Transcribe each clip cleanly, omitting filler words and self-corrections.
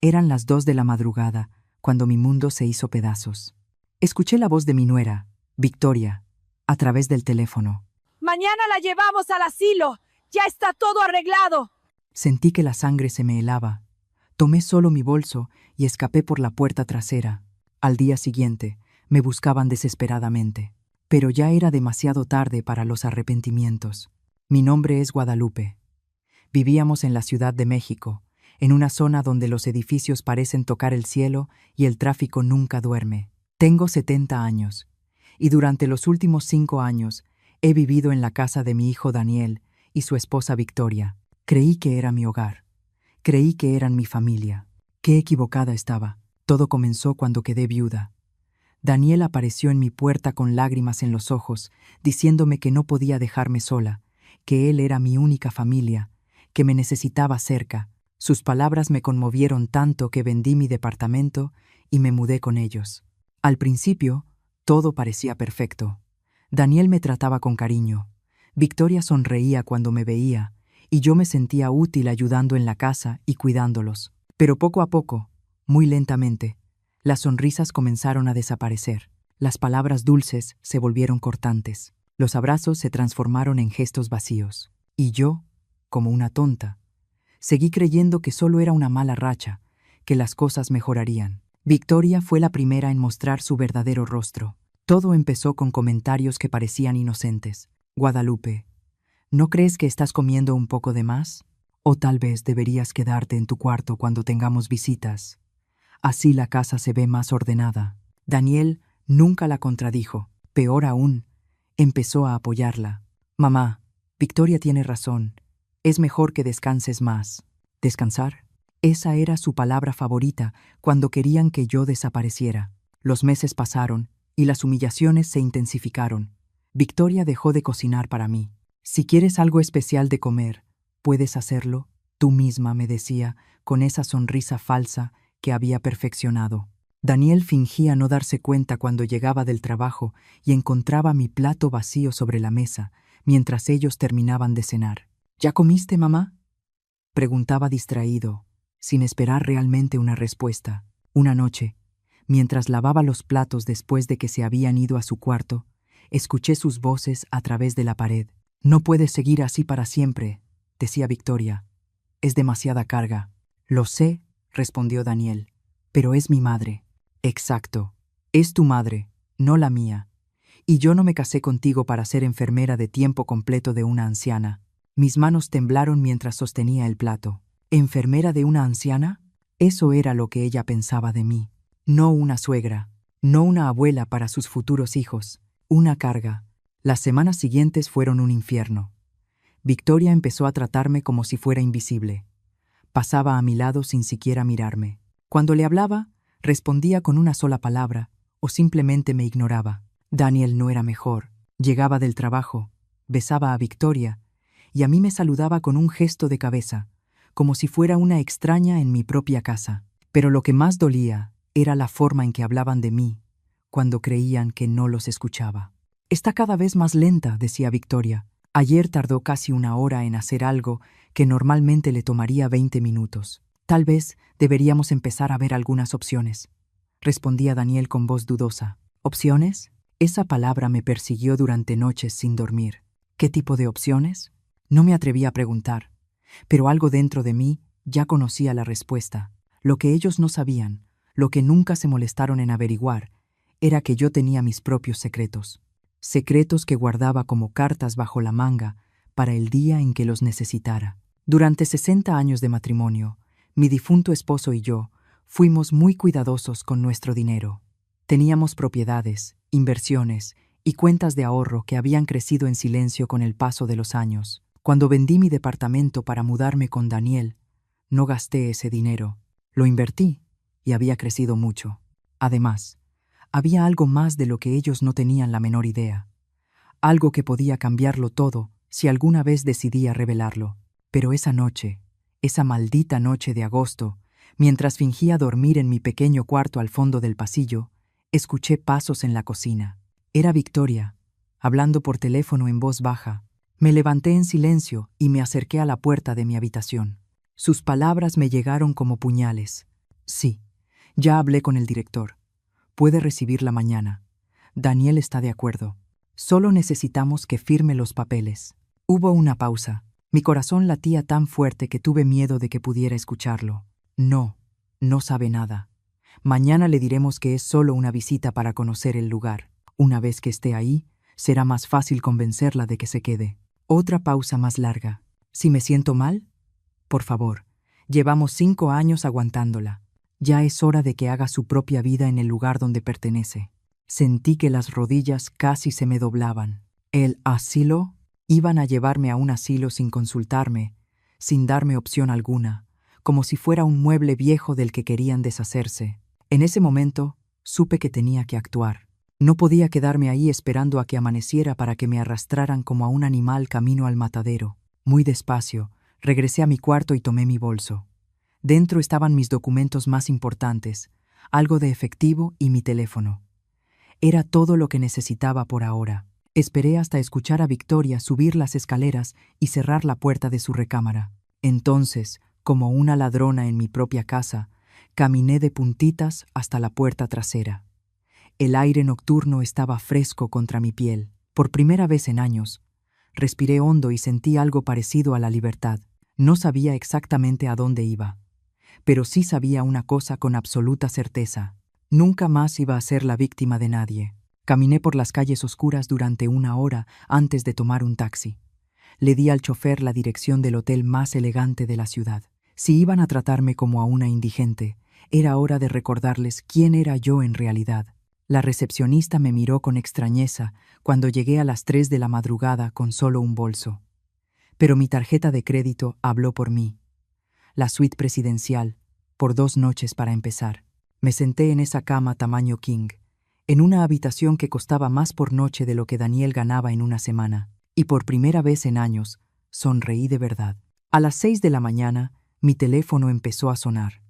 Eran las 2 de la madrugada, cuando mi mundo se hizo pedazos. Escuché la voz de mi nuera, Victoria, a través del teléfono. Mañana la llevamos al asilo. Ya está todo arreglado. Sentí que la sangre se me helaba. Tomé solo mi bolso y escapé por la puerta trasera. Al día siguiente, me buscaban desesperadamente. Pero ya era demasiado tarde para los arrepentimientos. Mi nombre es Guadalupe. Vivíamos en la Ciudad de México, en una zona donde los edificios parecen tocar el cielo y el tráfico nunca duerme. Tengo 70 años, y durante los últimos 5 años he vivido en la casa de mi hijo Daniel y su esposa Victoria. Creí que era mi hogar. Creí que eran mi familia. Qué equivocada estaba. Todo comenzó cuando quedé viuda. Daniel apareció en mi puerta con lágrimas en los ojos, diciéndome que no podía dejarme sola, que él era mi única familia, que me necesitaba cerca. Sus palabras me conmovieron tanto que vendí mi departamento y me mudé con ellos. Al principio, todo parecía perfecto. Daniel me trataba con cariño. Victoria sonreía cuando me veía, y yo me sentía útil ayudando en la casa y cuidándolos. Pero poco a poco, muy lentamente, las sonrisas comenzaron a desaparecer. Las palabras dulces se volvieron cortantes. Los abrazos se transformaron en gestos vacíos. Y yo, como una tonta, seguí creyendo que solo era una mala racha, que las cosas mejorarían. Victoria fue la primera en mostrar su verdadero rostro. Todo empezó con comentarios que parecían inocentes. Guadalupe, ¿no crees que estás comiendo un poco de más? O tal vez deberías quedarte en tu cuarto cuando tengamos visitas. Así la casa se ve más ordenada. Daniel nunca la contradijo. Peor aún, empezó a apoyarla. Mamá, Victoria tiene razón. Es mejor que descanses más. ¿Descansar? Esa era su palabra favorita cuando querían que yo desapareciera. Los meses pasaron y las humillaciones se intensificaron. Victoria dejó de cocinar para mí. Si quieres algo especial de comer, puedes hacerlo tú misma, me decía, con esa sonrisa falsa que había perfeccionado. Daniel fingía no darse cuenta cuando llegaba del trabajo y encontraba mi plato vacío sobre la mesa, mientras ellos terminaban de cenar. ¿Ya comiste, mamá?, preguntaba distraído, sin esperar realmente una respuesta. Una noche, mientras lavaba los platos después de que se habían ido a su cuarto, escuché sus voces a través de la pared. «No puedes seguir así para siempre», decía Victoria. «Es demasiada carga». «Lo sé», respondió Daniel, «pero es mi madre». «Exacto. Es tu madre, no la mía. Y yo no me casé contigo para ser enfermera de tiempo completo de una anciana». Mis manos temblaron mientras sostenía el plato. ¿Enfermera de una anciana? Eso era lo que ella pensaba de mí. No una suegra, no una abuela para sus futuros hijos, una carga. Las semanas siguientes fueron un infierno. Victoria empezó a tratarme como si fuera invisible. Pasaba a mi lado sin siquiera mirarme. Cuando le hablaba, respondía con una sola palabra o simplemente me ignoraba. Daniel no era mejor. Llegaba del trabajo, besaba a Victoria y a mí me saludaba con un gesto de cabeza, como si fuera una extraña en mi propia casa. Pero lo que más dolía era la forma en que hablaban de mí, cuando creían que no los escuchaba. «Está cada vez más lenta», decía Victoria. «Ayer tardó casi 1 hora en hacer algo que normalmente le tomaría 20 minutos. Tal vez deberíamos empezar a ver algunas opciones», respondía Daniel con voz dudosa. «¿Opciones?». Esa palabra me persiguió durante noches sin dormir. ¿Qué tipo de opciones? No me atreví a preguntar, pero algo dentro de mí ya conocía la respuesta. Lo que ellos no sabían, lo que nunca se molestaron en averiguar, era que yo tenía mis propios secretos. Secretos que guardaba como cartas bajo la manga para el día en que los necesitara. Durante 60 años de matrimonio, mi difunto esposo y yo fuimos muy cuidadosos con nuestro dinero. Teníamos propiedades, inversiones y cuentas de ahorro que habían crecido en silencio con el paso de los años. Cuando vendí mi departamento para mudarme con Daniel, no gasté ese dinero. Lo invertí y había crecido mucho. Además, había algo más de lo que ellos no tenían la menor idea. Algo que podía cambiarlo todo si alguna vez decidía revelarlo. Pero esa noche, esa maldita noche de agosto, mientras fingía dormir en mi pequeño cuarto al fondo del pasillo, escuché pasos en la cocina. Era Victoria, hablando por teléfono en voz baja. Me levanté en silencio y me acerqué a la puerta de mi habitación. Sus palabras me llegaron como puñales. Sí, ya hablé con el director. Puede recibirla mañana. Daniel está de acuerdo. Solo necesitamos que firme los papeles. Hubo una pausa. Mi corazón latía tan fuerte que tuve miedo de que pudiera escucharlo. No, no sabe nada. Mañana le diremos que es solo una visita para conocer el lugar. Una vez que esté ahí, será más fácil convencerla de que se quede. Otra pausa más larga. ¿Si me siento mal? Por favor, llevamos 5 años aguantándola. Ya es hora de que haga su propia vida en el lugar donde pertenece. Sentí que las rodillas casi se me doblaban. ¿El asilo? Iban a llevarme a un asilo sin consultarme, sin darme opción alguna, como si fuera un mueble viejo del que querían deshacerse. En ese momento, supe que tenía que actuar. No podía quedarme ahí esperando a que amaneciera para que me arrastraran como a un animal camino al matadero. Muy despacio, regresé a mi cuarto y tomé mi bolso. Dentro estaban mis documentos más importantes, algo de efectivo y mi teléfono. Era todo lo que necesitaba por ahora. Esperé hasta escuchar a Victoria subir las escaleras y cerrar la puerta de su recámara. Entonces, como una ladrona en mi propia casa, caminé de puntitas hasta la puerta trasera. El aire nocturno estaba fresco contra mi piel. Por primera vez en años, respiré hondo y sentí algo parecido a la libertad. No sabía exactamente a dónde iba, pero sí sabía una cosa con absoluta certeza. Nunca más iba a ser la víctima de nadie. Caminé por las calles oscuras durante 1 hora antes de tomar un taxi. Le di al chofer la dirección del hotel más elegante de la ciudad. Si iban a tratarme como a una indigente, era hora de recordarles quién era yo en realidad. La recepcionista me miró con extrañeza cuando llegué a las 3 de la madrugada con solo un bolso. Pero mi tarjeta de crédito habló por mí. La suite presidencial, por 2 noches para empezar. Me senté en esa cama tamaño king, en una habitación que costaba más por noche de lo que Daniel ganaba en una semana, y por primera vez en años, sonreí de verdad. A las 6 de la mañana, mi teléfono empezó a sonar.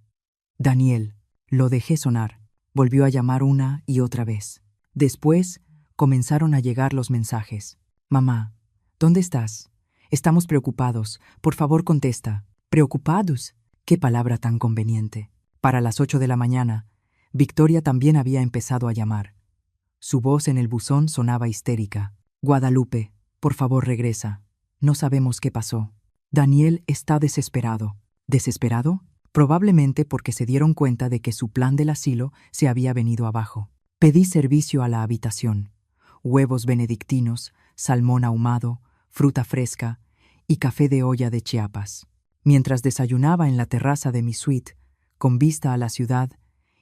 Daniel, lo dejé sonar. Volvió a llamar una y otra vez. Después, comenzaron a llegar los mensajes. Mamá, ¿dónde estás? Estamos preocupados. Por favor, contesta. ¿Preocupados? Qué palabra tan conveniente. Para las 8 de la mañana, Victoria también había empezado a llamar. Su voz en el buzón sonaba histérica. Guadalupe, por favor regresa. No sabemos qué pasó. Daniel está desesperado. ¿Desesperado? Probablemente porque se dieron cuenta de que su plan del asilo se había venido abajo. Pedí servicio a la habitación. Huevos benedictinos, salmón ahumado, fruta fresca y café de olla de Chiapas. Mientras desayunaba en la terraza de mi suite, con vista a la ciudad,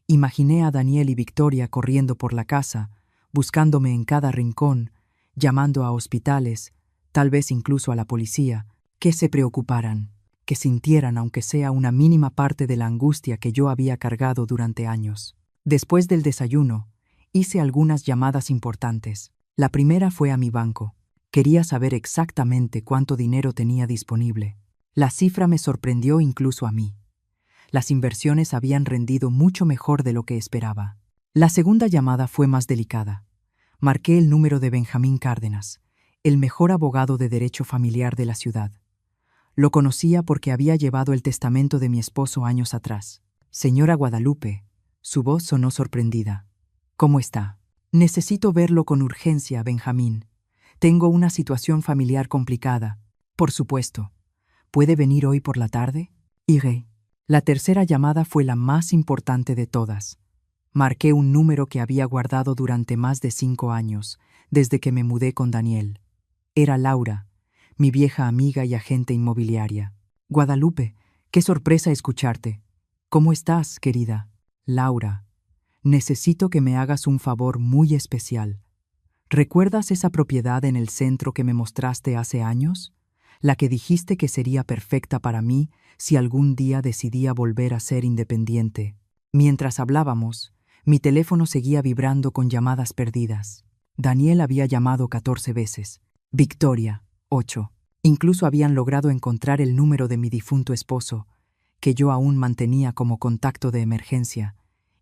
imaginé a Daniel y Victoria corriendo por la casa, buscándome en cada rincón, llamando a hospitales, tal vez incluso a la policía, que se preocuparan, que sintieran aunque sea una mínima parte de la angustia que yo había cargado durante años. Después del desayuno, hice algunas llamadas importantes. La primera fue a mi banco. Quería saber exactamente cuánto dinero tenía disponible. La cifra me sorprendió incluso a mí. Las inversiones habían rendido mucho mejor de lo que esperaba. La segunda llamada fue más delicada. Marqué el número de Benjamín Cárdenas, el mejor abogado de derecho familiar de la ciudad. Lo conocía porque había llevado el testamento de mi esposo años atrás. Señora Guadalupe, su voz sonó sorprendida. ¿Cómo está? Necesito verlo con urgencia, Benjamín. Tengo una situación familiar complicada. Por supuesto. ¿Puede venir hoy por la tarde? Iré. La tercera llamada fue la más importante de todas. Marqué un número que había guardado durante más de 5 años, desde que me mudé con Daniel. Era Laura, mi vieja amiga y agente inmobiliaria. Guadalupe, qué sorpresa escucharte. ¿Cómo estás, querida? Laura, necesito que me hagas un favor muy especial. ¿Recuerdas esa propiedad en el centro que me mostraste hace años? La que dijiste que sería perfecta para mí si algún día decidía volver a ser independiente. Mientras hablábamos, mi teléfono seguía vibrando con llamadas perdidas. Daniel había llamado 14 veces. Victoria, 8. Incluso habían logrado encontrar el número de mi difunto esposo, que yo aún mantenía como contacto de emergencia,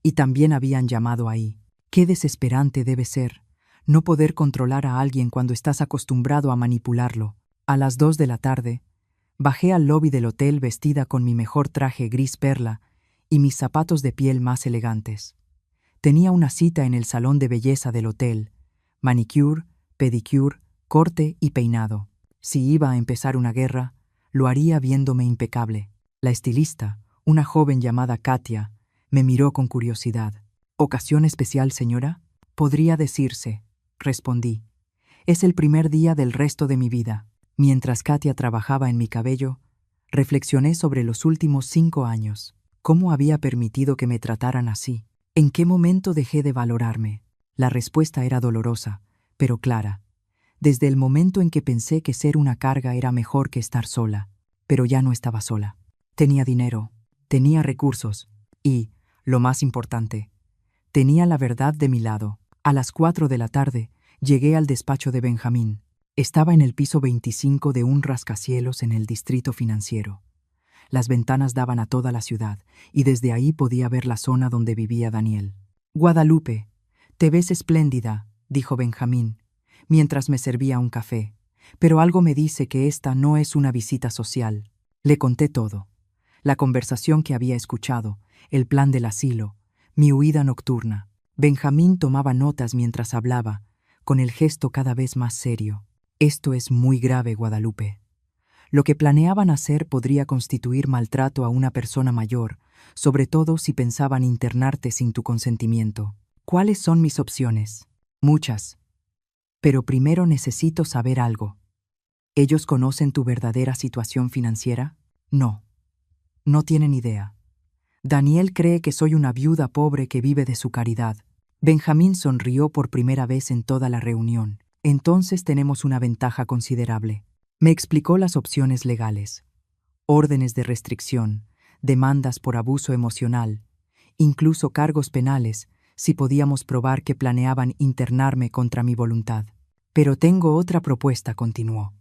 y también habían llamado ahí. Qué desesperante debe ser no poder controlar a alguien cuando estás acostumbrado a manipularlo. A las 2 de la tarde, bajé al lobby del hotel vestida con mi mejor traje gris perla y mis zapatos de piel más elegantes. Tenía una cita en el salón de belleza del hotel, manicure, pedicure, corte y peinado. Si iba a empezar una guerra, lo haría viéndome impecable. La estilista, una joven llamada Katia, me miró con curiosidad. ¿Ocasión especial, señora? Podría decirse, respondí. Es el primer día del resto de mi vida. Mientras Katia trabajaba en mi cabello, reflexioné sobre los últimos 5 años. ¿Cómo había permitido que me trataran así? ¿En qué momento dejé de valorarme? La respuesta era dolorosa, pero clara. Desde el momento en que pensé que ser una carga era mejor que estar sola. Pero ya no estaba sola. Tenía dinero, tenía recursos y, lo más importante, tenía la verdad de mi lado. A las 4 de la tarde, llegué al despacho de Benjamín. Estaba en el piso 25 de un rascacielos en el distrito financiero. Las ventanas daban a toda la ciudad, y desde ahí podía ver la zona donde vivía Daniel. «Guadalupe, te ves espléndida», dijo Benjamín, mientras me servía un café. «Pero algo me dice que esta no es una visita social». Le conté todo. La conversación que había escuchado, el plan del asilo, mi huida nocturna. Benjamín tomaba notas mientras hablaba, con el gesto cada vez más serio. «Esto es muy grave, Guadalupe. Lo que planeaban hacer podría constituir maltrato a una persona mayor, sobre todo si pensaban internarte sin tu consentimiento. ¿Cuáles son mis opciones? Muchas. Pero primero necesito saber algo. ¿Ellos conocen tu verdadera situación financiera? No. No tienen idea. Daniel cree que soy una viuda pobre que vive de su caridad». Benjamín sonrió por primera vez en toda la reunión. «Entonces tenemos una ventaja considerable». Me explicó las opciones legales. Órdenes de restricción, demandas por abuso emocional, incluso cargos penales, si podíamos probar que planeaban internarme contra mi voluntad. «Pero tengo otra propuesta», continuó.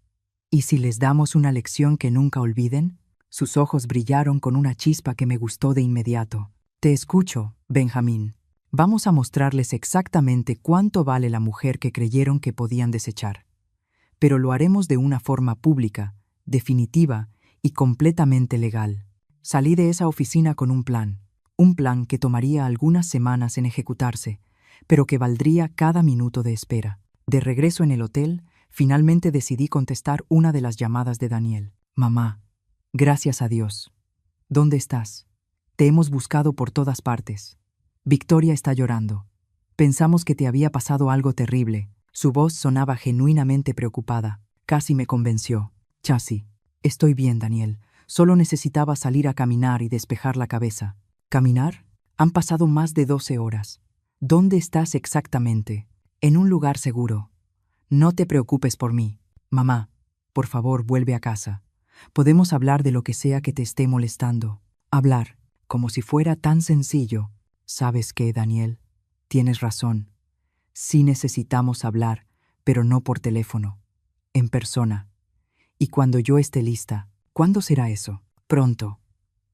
«¿Y si les damos una lección que nunca olviden?» Sus ojos brillaron con una chispa que me gustó de inmediato. «Te escucho, Benjamín. Vamos a mostrarles exactamente cuánto vale la mujer que creyeron que podían desechar. Pero lo haremos de una forma pública, definitiva y completamente legal». Salí de esa oficina con un plan que tomaría algunas semanas en ejecutarse, pero que valdría cada minuto de espera. De regreso en el hotel, finalmente decidí contestar una de las llamadas de Daniel. «Mamá, gracias a Dios. ¿Dónde estás? Te hemos buscado por todas partes. Victoria está llorando. Pensamos que te había pasado algo terrible». Su voz sonaba genuinamente preocupada. Casi me convenció. «Chasi, estoy bien, Daniel. Solo necesitaba salir a caminar y despejar la cabeza». «¿Caminar? Han pasado más de 12 horas. ¿Dónde estás exactamente?» «En un lugar seguro. No te preocupes por mí. Mamá, por favor, vuelve a casa. Podemos hablar de lo que sea que te esté molestando». Hablar, como si fuera tan sencillo. «¿Sabes qué, Daniel? Tienes razón. Sí necesitamos hablar, pero no por teléfono, en persona. Y cuando yo esté lista». «¿Cuándo será eso?» «Pronto.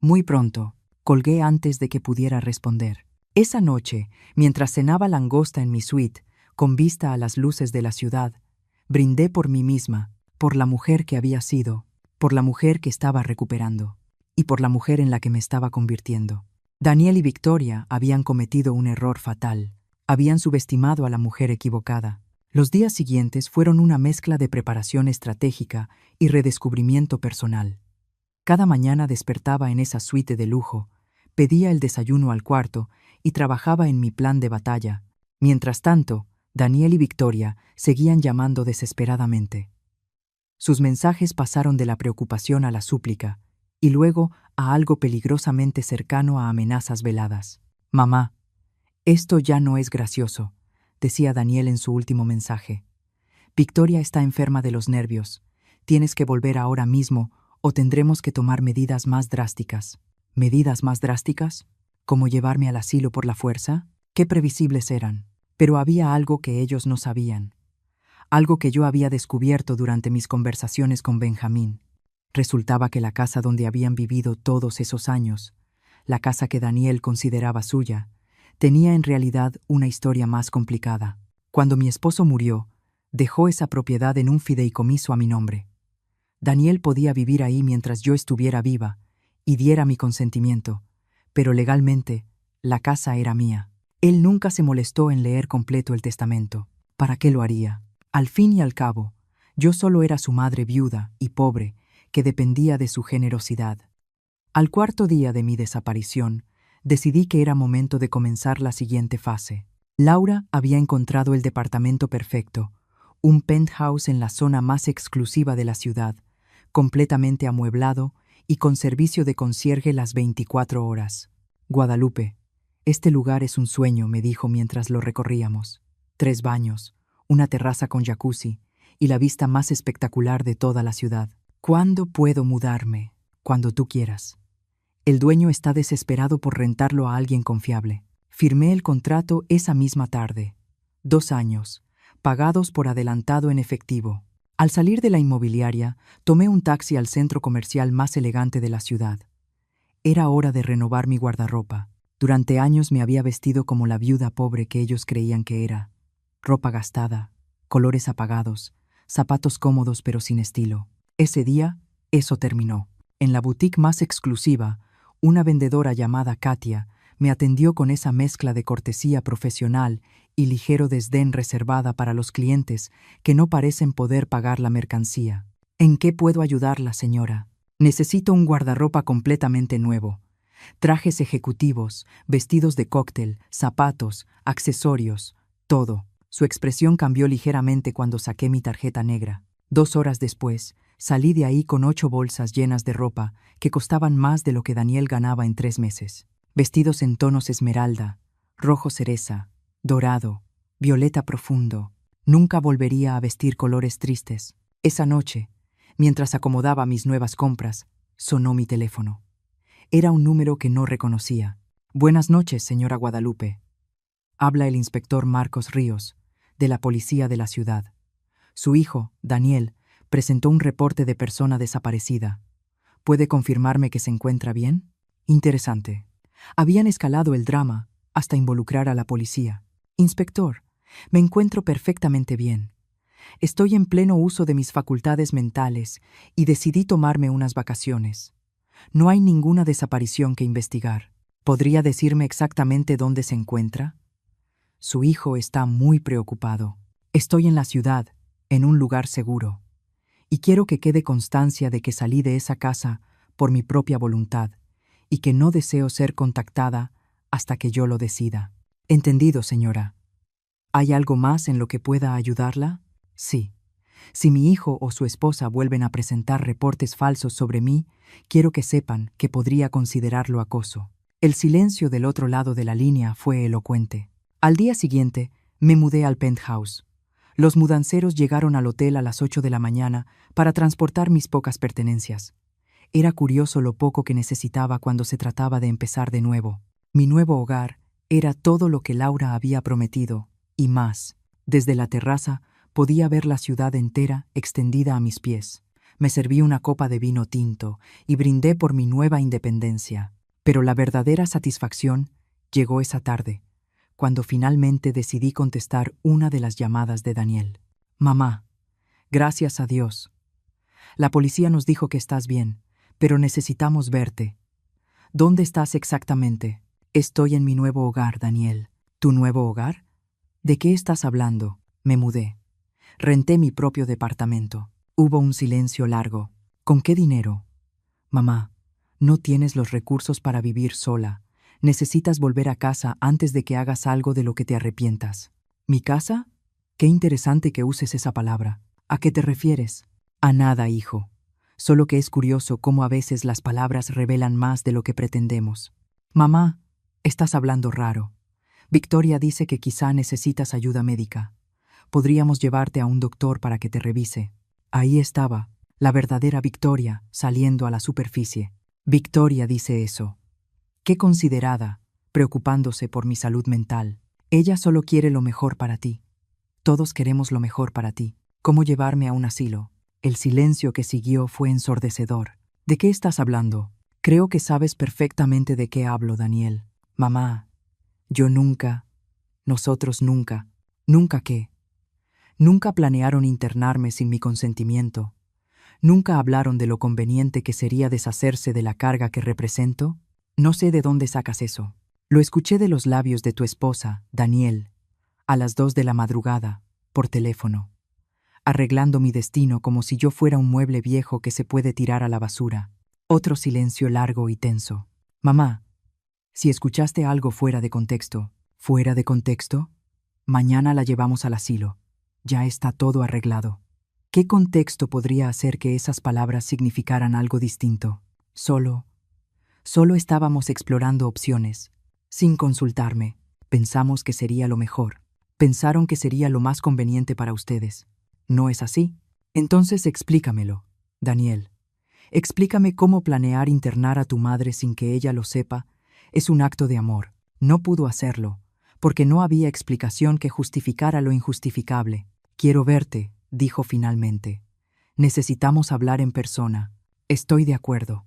Muy pronto». Colgué antes de que pudiera responder. Esa noche, mientras cenaba langosta en mi suite, con vista a las luces de la ciudad, brindé por mí misma, por la mujer que había sido, por la mujer que estaba recuperando, y por la mujer en la que me estaba convirtiendo. Daniel y Victoria habían cometido un error fatal. Habían subestimado a la mujer equivocada. Los días siguientes fueron una mezcla de preparación estratégica y redescubrimiento personal. Cada mañana despertaba en esa suite de lujo, pedía el desayuno al cuarto y trabajaba en mi plan de batalla. Mientras tanto, Daniel y Victoria seguían llamando desesperadamente. Sus mensajes pasaron de la preocupación a la súplica, y luego a algo peligrosamente cercano a amenazas veladas. «Mamá, esto ya no es gracioso», decía Daniel en su último mensaje. «Victoria está enferma de los nervios. Tienes que volver ahora mismo o tendremos que tomar medidas más drásticas». ¿Medidas más drásticas? ¿Como llevarme al asilo por la fuerza? Qué previsibles eran. Pero había algo que ellos no sabían. Algo que yo había descubierto durante mis conversaciones con Benjamín. Resultaba que la casa donde habían vivido todos esos años, la casa que Daniel consideraba suya, tenía en realidad una historia más complicada. Cuando mi esposo murió, dejó esa propiedad en un fideicomiso a mi nombre. Daniel podía vivir ahí mientras yo estuviera viva y diera mi consentimiento, pero legalmente, la casa era mía. Él nunca se molestó en leer completo el testamento. ¿Para qué lo haría? Al fin y al cabo, yo solo era su madre viuda y pobre, que dependía de su generosidad. Al cuarto día de mi desaparición, decidí que era momento de comenzar la siguiente fase. Laura había encontrado el departamento perfecto, un penthouse en la zona más exclusiva de la ciudad, completamente amueblado y con servicio de concierge las 24 horas. Guadalupe, este lugar es un sueño, me dijo mientras lo recorríamos. 3 baños, una terraza con jacuzzi y la vista más espectacular de toda la ciudad. ¿Cuándo puedo mudarme? Cuando tú quieras. El dueño está desesperado por rentarlo a alguien confiable. Firmé el contrato esa misma tarde. 2 años, pagados por adelantado en efectivo. Al salir de la inmobiliaria, tomé un taxi al centro comercial más elegante de la ciudad. Era hora de renovar mi guardarropa. Durante años me había vestido como la viuda pobre que ellos creían que era. Ropa gastada, colores apagados, zapatos cómodos pero sin estilo. Ese día, eso terminó. En la boutique más exclusiva, una vendedora llamada Katia me atendió con esa mezcla de cortesía profesional y ligero desdén reservada para los clientes que no parecen poder pagar la mercancía. ¿En qué puedo ayudarla, señora? Necesito un guardarropa completamente nuevo. Trajes ejecutivos, vestidos de cóctel, zapatos, accesorios, todo. Su expresión cambió ligeramente cuando saqué mi tarjeta negra. 2 horas después, salí de ahí con 8 bolsas llenas de ropa que costaban más de lo que Daniel ganaba en 3 meses. Vestidos en tonos esmeralda, rojo cereza, dorado, violeta profundo. Nunca volvería a vestir colores tristes. Esa noche, mientras acomodaba mis nuevas compras, sonó mi teléfono. Era un número que no reconocía. Buenas noches, señora Guadalupe. Habla el inspector Marcos Ríos, de la policía de la ciudad. Su hijo, Daniel, presentó un reporte de persona desaparecida. ¿Puede confirmarme que se encuentra bien? Interesante. Habían escalado el drama hasta involucrar a la policía. Inspector, me encuentro perfectamente bien. Estoy en pleno uso de mis facultades mentales y decidí tomarme unas vacaciones. No hay ninguna desaparición que investigar. ¿Podría decirme exactamente dónde se encuentra? Su hijo está muy preocupado. Estoy en la ciudad, en un lugar seguro, y quiero que quede constancia de que salí de esa casa por mi propia voluntad y que no deseo ser contactada hasta que yo lo decida. Entendido, señora. ¿Hay algo más en lo que pueda ayudarla? Sí. Si mi hijo o su esposa vuelven a presentar reportes falsos sobre mí, quiero que sepan que podría considerarlo acoso. El silencio del otro lado de la línea fue elocuente. Al día siguiente, me mudé al penthouse. Los mudanceros llegaron al hotel a las 8 de la mañana para transportar mis pocas pertenencias. Era curioso lo poco que necesitaba cuando se trataba de empezar de nuevo. Mi nuevo hogar era todo lo que Laura había prometido, y más. Desde la terraza podía ver la ciudad entera extendida a mis pies. Me serví una copa de vino tinto y brindé por mi nueva independencia. Pero la verdadera satisfacción llegó esa tarde, cuando finalmente decidí contestar una de las llamadas de Daniel. Mamá, gracias a Dios. La policía nos dijo que estás bien, pero necesitamos verte. ¿Dónde estás exactamente? Estoy en mi nuevo hogar, Daniel. ¿Tu nuevo hogar? ¿De qué estás hablando? Me mudé. Renté mi propio departamento. Hubo un silencio largo. ¿Con qué dinero? Mamá, no tienes los recursos para vivir sola. Necesitas volver a casa antes de que hagas algo de lo que te arrepientas. ¿Mi casa? Qué interesante que uses esa palabra. ¿A qué te refieres? A nada, hijo. Solo que es curioso cómo a veces las palabras revelan más de lo que pretendemos. Mamá, estás hablando raro. Victoria dice que quizá necesitas ayuda médica. Podríamos llevarte a un doctor para que te revise. Ahí estaba, la verdadera Victoria, saliendo a la superficie. Victoria dice eso. Qué considerada, preocupándose por mi salud mental. Ella solo quiere lo mejor para ti. Todos queremos lo mejor para ti. ¿Cómo llevarme a un asilo? El silencio que siguió fue ensordecedor. ¿De qué estás hablando? Creo que sabes perfectamente de qué hablo, Daniel. Mamá, yo nunca, nosotros nunca, ¿nunca qué? Nunca planearon internarme sin mi consentimiento. Nunca hablaron de lo conveniente que sería deshacerse de la carga que represento. No sé de dónde sacas eso. Lo escuché de los labios de tu esposa, Daniel, a las 2 de la madrugada, por teléfono, arreglando mi destino como si yo fuera un mueble viejo que se puede tirar a la basura. Otro silencio largo y tenso. Mamá, si escuchaste algo fuera de contexto, ¿fuera de contexto? Mañana la llevamos al asilo. Ya está todo arreglado. ¿Qué contexto podría hacer que esas palabras significaran algo distinto? Solo estábamos explorando opciones, sin consultarme. Pensamos que sería lo mejor. Pensaron que sería lo más conveniente para ustedes. ¿No es así? Entonces explícamelo, Daniel. Explícame cómo planear internar a tu madre sin que ella lo sepa. Es un acto de amor. No pudo hacerlo, porque no había explicación que justificara lo injustificable. Quiero verte, dijo finalmente. Necesitamos hablar en persona. Estoy de acuerdo.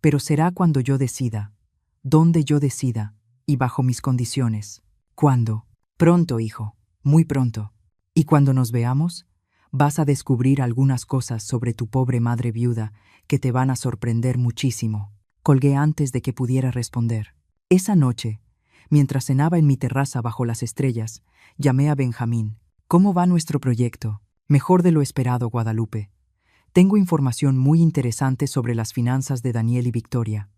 Pero será cuando yo decida, donde yo decida, y bajo mis condiciones. ¿Cuándo? Pronto, hijo, muy pronto. Y cuando nos veamos, vas a descubrir algunas cosas sobre tu pobre madre viuda que te van a sorprender muchísimo. Colgué antes de que pudiera responder. Esa noche, mientras cenaba en mi terraza bajo las estrellas, llamé a Benjamín. ¿Cómo va nuestro proyecto? Mejor de lo esperado, Guadalupe. Tengo información muy interesante sobre las finanzas de Daniel y Victoria.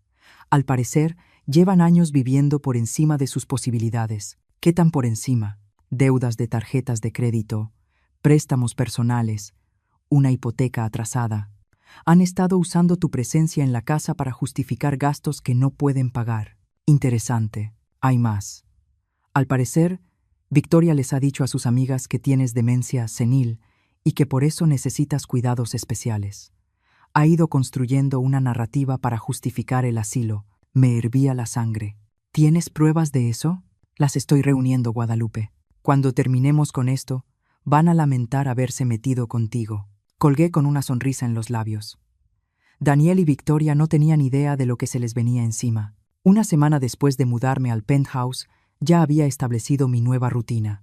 Al parecer, llevan años viviendo por encima de sus posibilidades. ¿Qué tan por encima? Deudas de tarjetas de crédito, préstamos personales, una hipoteca atrasada. Han estado usando tu presencia en la casa para justificar gastos que no pueden pagar. Interesante. Hay más. Al parecer, Victoria les ha dicho a sus amigas que tienes demencia senil y que por eso necesitas cuidados especiales. Ha ido construyendo una narrativa para justificar el asilo. Me hervía la sangre. ¿Tienes pruebas de eso? Las estoy reuniendo, Guadalupe. Cuando terminemos con esto, van a lamentar haberse metido contigo. Colgué con una sonrisa en los labios. Daniel y Victoria no tenían idea de lo que se les venía encima. Una semana después de mudarme al penthouse, ya había establecido mi nueva rutina.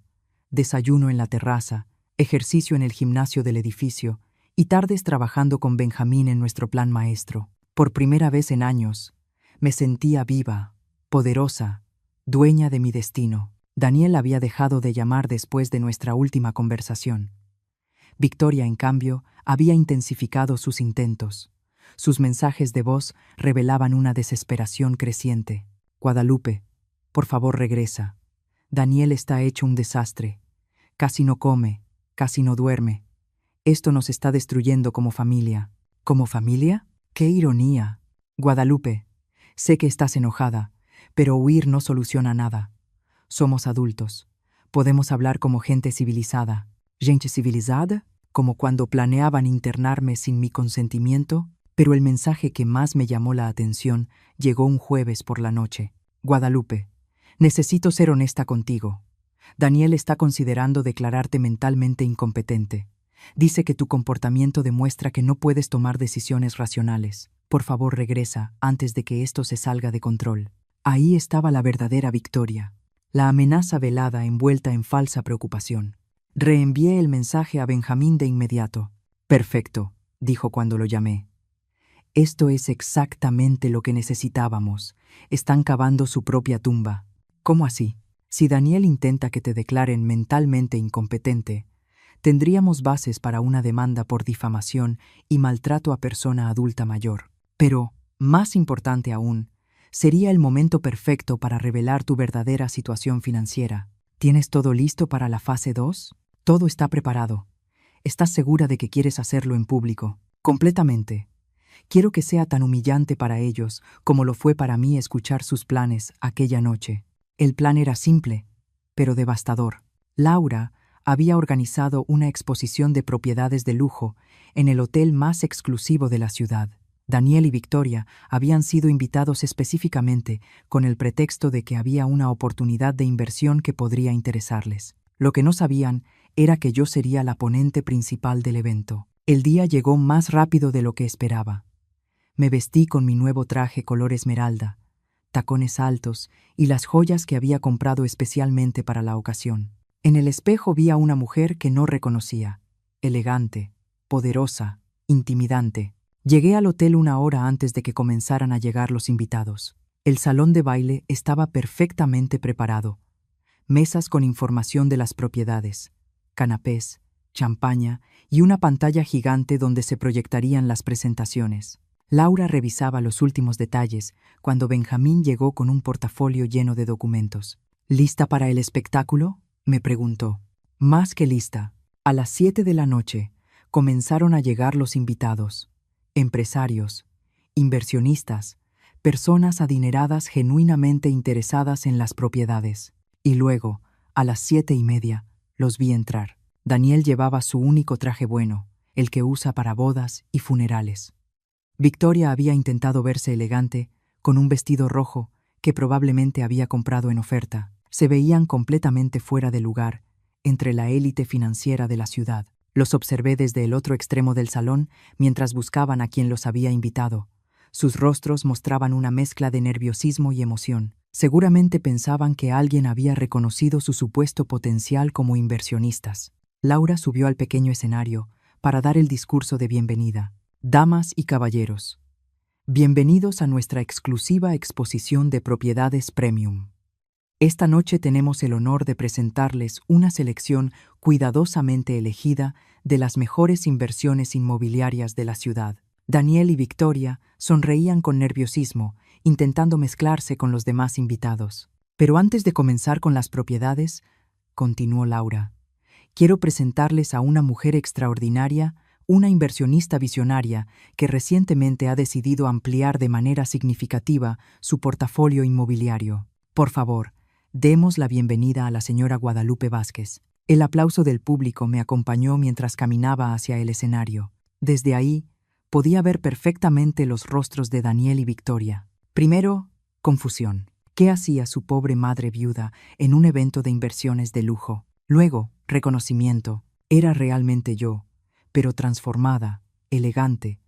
Desayuno en la terraza, ejercicio en el gimnasio del edificio y tardes trabajando con Benjamín en nuestro plan maestro. Por primera vez en años, me sentía viva, poderosa, dueña de mi destino. Daniel había dejado de llamar después de nuestra última conversación. Victoria, en cambio, había intensificado sus intentos. Sus mensajes de voz revelaban una desesperación creciente. Guadalupe, por favor regresa. Daniel está hecho un desastre. Casi no come, casi no duerme. Esto nos está destruyendo como familia. ¿Como familia? ¡Qué ironía! Guadalupe, sé que estás enojada, pero huir no soluciona nada. Somos adultos. Podemos hablar como gente civilizada. ¿Gente civilizada? Como cuando planeaban internarme sin mi consentimiento, pero el mensaje que más me llamó la atención llegó un jueves por la noche. Guadalupe, necesito ser honesta contigo. Daniel está considerando declararte mentalmente incompetente. Dice que tu comportamiento demuestra que no puedes tomar decisiones racionales. Por favor, regresa antes de que esto se salga de control. Ahí estaba la verdadera Victoria, la amenaza velada envuelta en falsa preocupación. Reenvié el mensaje a Benjamín de inmediato. Perfecto, dijo cuando lo llamé. Esto es exactamente lo que necesitábamos. Están cavando su propia tumba. ¿Cómo así? Si Daniel intenta que te declaren mentalmente incompetente, tendríamos bases para una demanda por difamación y maltrato a persona adulta mayor. Pero, más importante aún, sería el momento perfecto para revelar tu verdadera situación financiera. ¿Tienes todo listo para la fase 2? Todo está preparado. ¿Estás segura de que quieres hacerlo en público? Completamente. Quiero que sea tan humillante para ellos como lo fue para mí escuchar sus planes aquella noche. El plan era simple, pero devastador. Laura había organizado una exposición de propiedades de lujo en el hotel más exclusivo de la ciudad. Daniel y Victoria habían sido invitados específicamente con el pretexto de que había una oportunidad de inversión que podría interesarles. Lo que no sabían era que yo sería la ponente principal del evento. El día llegó más rápido de lo que esperaba. Me vestí con mi nuevo traje color esmeralda, tacones altos y las joyas que había comprado especialmente para la ocasión. En el espejo vi a una mujer que no reconocía, elegante, poderosa, intimidante. Llegué al hotel una hora antes de que comenzaran a llegar los invitados. El salón de baile estaba perfectamente preparado. Mesas con información de las propiedades, canapés, champaña y una pantalla gigante donde se proyectarían las presentaciones. Laura revisaba los últimos detalles cuando Benjamín llegó con un portafolio lleno de documentos. ¿Lista para el espectáculo?, me preguntó. Más que lista. A las 7 de la noche comenzaron a llegar los invitados. Empresarios, inversionistas, personas adineradas genuinamente interesadas en las propiedades. Y luego, a las 7:30, los vi entrar. Daniel llevaba su único traje bueno, el que usa para bodas y funerales. Victoria había intentado verse elegante, con un vestido rojo que probablemente había comprado en oferta. Se veían completamente fuera de lugar, entre la élite financiera de la ciudad. Los observé desde el otro extremo del salón mientras buscaban a quien los había invitado. Sus rostros mostraban una mezcla de nerviosismo y emoción. Seguramente pensaban que alguien había reconocido su supuesto potencial como inversionistas. Laura subió al pequeño escenario para dar el discurso de bienvenida. Damas y caballeros, bienvenidos a nuestra exclusiva exposición de propiedades premium. Esta noche tenemos el honor de presentarles una selección cuidadosamente elegida de las mejores inversiones inmobiliarias de la ciudad. Daniel y Victoria sonreían con nerviosismo, intentando mezclarse con los demás invitados. Pero antes de comenzar con las propiedades, continuó Laura, quiero presentarles a una mujer extraordinaria, una inversionista visionaria que recientemente ha decidido ampliar de manera significativa su portafolio inmobiliario. Por favor, demos la bienvenida a la señora Guadalupe Vázquez. El aplauso del público me acompañó mientras caminaba hacia el escenario. Desde ahí, podía ver perfectamente los rostros de Daniel y Victoria. Primero, confusión. ¿Qué hacía su pobre madre viuda en un evento de inversiones de lujo? Luego, reconocimiento. Era realmente yo, pero transformada, elegante,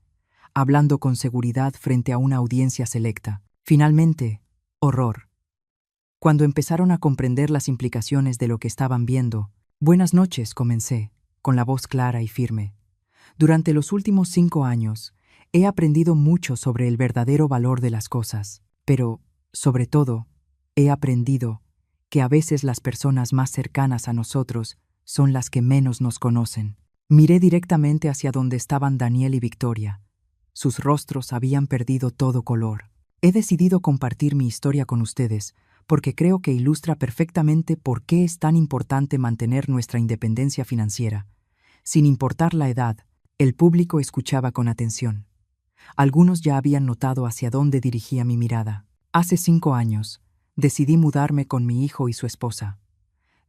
hablando con seguridad frente a una audiencia selecta. Finalmente, horror. Cuando empezaron a comprender las implicaciones de lo que estaban viendo, «Buenas noches», comencé, con la voz clara y firme. Durante los últimos 5 años, he aprendido mucho sobre el verdadero valor de las cosas, pero, sobre todo, he aprendido que a veces las personas más cercanas a nosotros son las que menos nos conocen. Miré directamente hacia donde estaban Daniel y Victoria. Sus rostros habían perdido todo color. He decidido compartir mi historia con ustedes porque creo que ilustra perfectamente por qué es tan importante mantener nuestra independencia financiera. Sin importar la edad, el público escuchaba con atención. Algunos ya habían notado hacia dónde dirigía mi mirada. Hace 5 años, decidí mudarme con mi hijo y su esposa.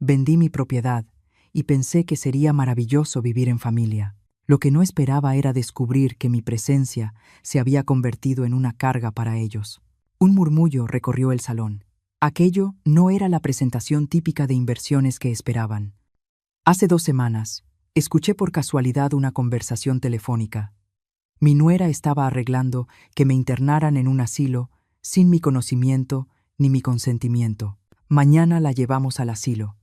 Vendí mi propiedad y pensé que sería maravilloso vivir en familia. Lo que no esperaba era descubrir que mi presencia se había convertido en una carga para ellos. Un murmullo recorrió el salón. Aquello no era la presentación típica de inversiones que esperaban. Hace 2 semanas, escuché por casualidad una conversación telefónica. Mi nuera estaba arreglando que me internaran en un asilo sin mi conocimiento ni mi consentimiento. Mañana la llevamos al asilo.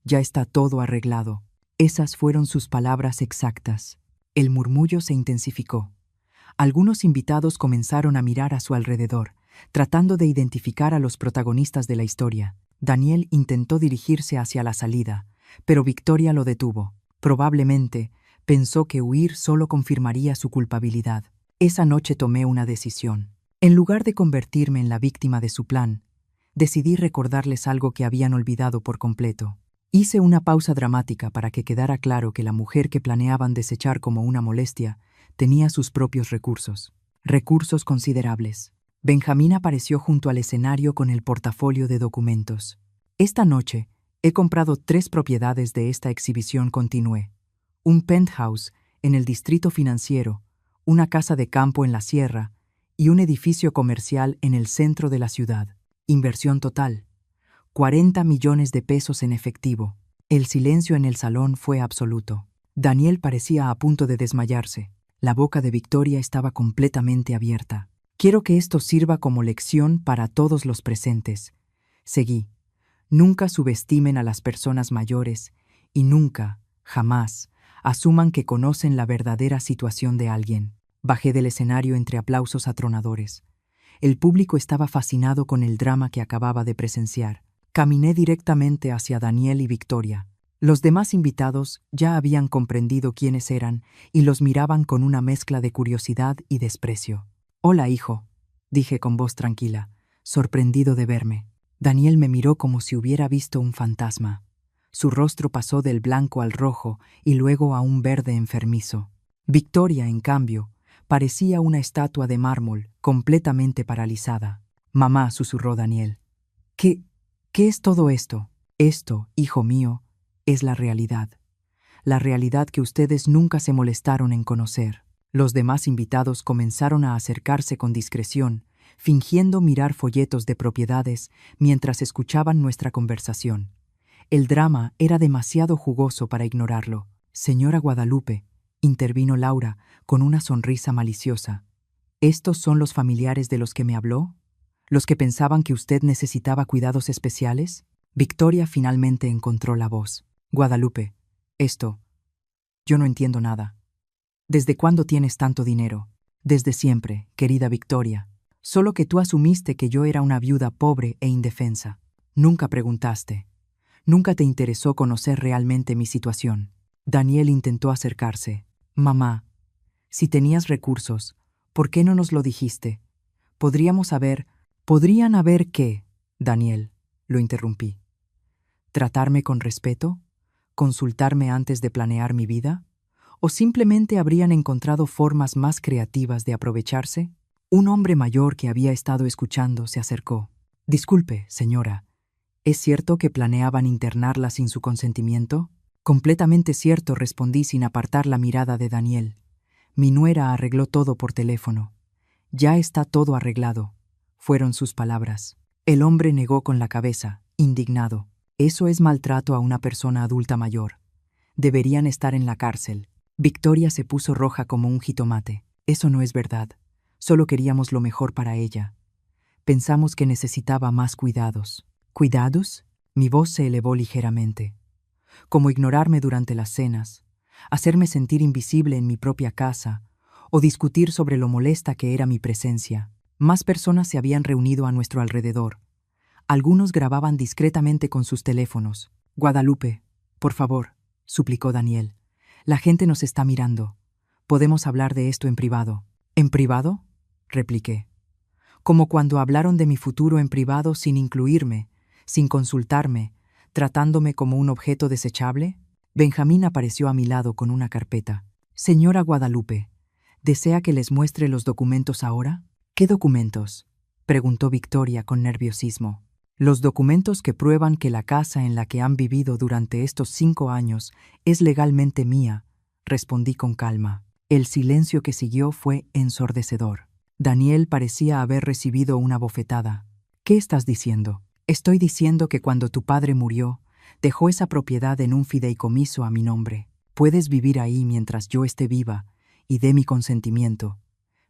Ya está todo arreglado. Esas fueron sus palabras exactas. El murmullo se intensificó. Algunos invitados comenzaron a mirar a su alrededor, tratando de identificar a los protagonistas de la historia. Daniel intentó dirigirse hacia la salida, pero Victoria lo detuvo. Probablemente pensó que huir solo confirmaría su culpabilidad. Esa noche tomé una decisión. En lugar de convertirme en la víctima de su plan, decidí recordarles algo que habían olvidado por completo. Hice una pausa dramática para que quedara claro que la mujer que planeaban desechar como una molestia tenía sus propios recursos. Recursos considerables. Benjamín apareció junto al escenario con el portafolio de documentos. Esta noche he comprado 3 propiedades de esta exhibición, continué. Un penthouse en el distrito financiero, una casa de campo en la sierra y un edificio comercial en el centro de la ciudad. Inversión total: 40 millones de pesos en efectivo. El silencio en el salón fue absoluto. Daniel parecía a punto de desmayarse. La boca de Victoria estaba completamente abierta. Quiero que esto sirva como lección para todos los presentes. Seguí. Nunca subestimen a las personas mayores y nunca, jamás, asuman que conocen la verdadera situación de alguien. Bajé del escenario entre aplausos atronadores. El público estaba fascinado con el drama que acababa de presenciar. Caminé directamente hacia Daniel y Victoria. Los demás invitados ya habían comprendido quiénes eran y los miraban con una mezcla de curiosidad y desprecio. «Hola, hijo», dije con voz tranquila, sorprendido de verme. Daniel me miró como si hubiera visto un fantasma. Su rostro pasó del blanco al rojo y luego a un verde enfermizo. Victoria, en cambio, parecía una estatua de mármol, completamente paralizada. «Mamá», susurró Daniel. ¿Qué es todo esto? Esto, hijo mío, es la realidad. La realidad que ustedes nunca se molestaron en conocer. Los demás invitados comenzaron a acercarse con discreción, fingiendo mirar folletos de propiedades mientras escuchaban nuestra conversación. El drama era demasiado jugoso para ignorarlo. «Señora Guadalupe», intervino Laura con una sonrisa maliciosa. «¿Estos son los familiares de los que me habló? ¿Los que pensaban que usted necesitaba cuidados especiales?» Victoria finalmente encontró la voz. «Guadalupe, yo no entiendo nada. ¿Desde cuándo tienes tanto dinero?» «Desde siempre, querida Victoria. Solo que tú asumiste que yo era una viuda pobre e indefensa. Nunca preguntaste. Nunca te interesó conocer realmente mi situación». Daniel intentó acercarse. «Mamá, si tenías recursos, ¿por qué no nos lo dijiste? Podrían haber qué». «Daniel», lo interrumpí. «¿Tratarme con respeto? ¿Consultarme antes de planear mi vida? ¿O simplemente habrían encontrado formas más creativas de aprovecharse?» Un hombre mayor que había estado escuchando se acercó. «Disculpe, señora, ¿es cierto que planeaban internarla sin su consentimiento?» «Completamente cierto», respondí sin apartar la mirada de Daniel. «Mi nuera arregló todo por teléfono. Ya está todo arreglado», fueron sus palabras. El hombre negó con la cabeza, indignado. «Eso es maltrato a una persona adulta mayor. Deberían estar en la cárcel». Victoria se puso roja como un jitomate. «Eso no es verdad. Solo queríamos lo mejor para ella. Pensamos que necesitaba más cuidados». «¿Cuidados?» Mi voz se elevó ligeramente. «Como ignorarme durante las cenas, hacerme sentir invisible en mi propia casa, o discutir sobre lo molesta que era mi presencia». Más personas se habían reunido a nuestro alrededor. Algunos grababan discretamente con sus teléfonos. «Guadalupe, por favor», suplicó Daniel. «La gente nos está mirando. Podemos hablar de esto en privado». «¿En privado?», repliqué. «Como cuando hablaron de mi futuro en privado sin incluirme, sin consultarme, tratándome como un objeto desechable». Benjamín apareció a mi lado con una carpeta. «Señora Guadalupe, ¿desea que les muestre los documentos ahora?» «¿Qué documentos?», preguntó Victoria con nerviosismo. «Los documentos que prueban que la casa en la que han vivido durante estos 5 años es legalmente mía», respondí con calma. El silencio que siguió fue ensordecedor. Daniel parecía haber recibido una bofetada. «¿Qué estás diciendo?» «Estoy diciendo que cuando tu padre murió, dejó esa propiedad en un fideicomiso a mi nombre. Puedes vivir ahí mientras yo esté viva y dé mi consentimiento,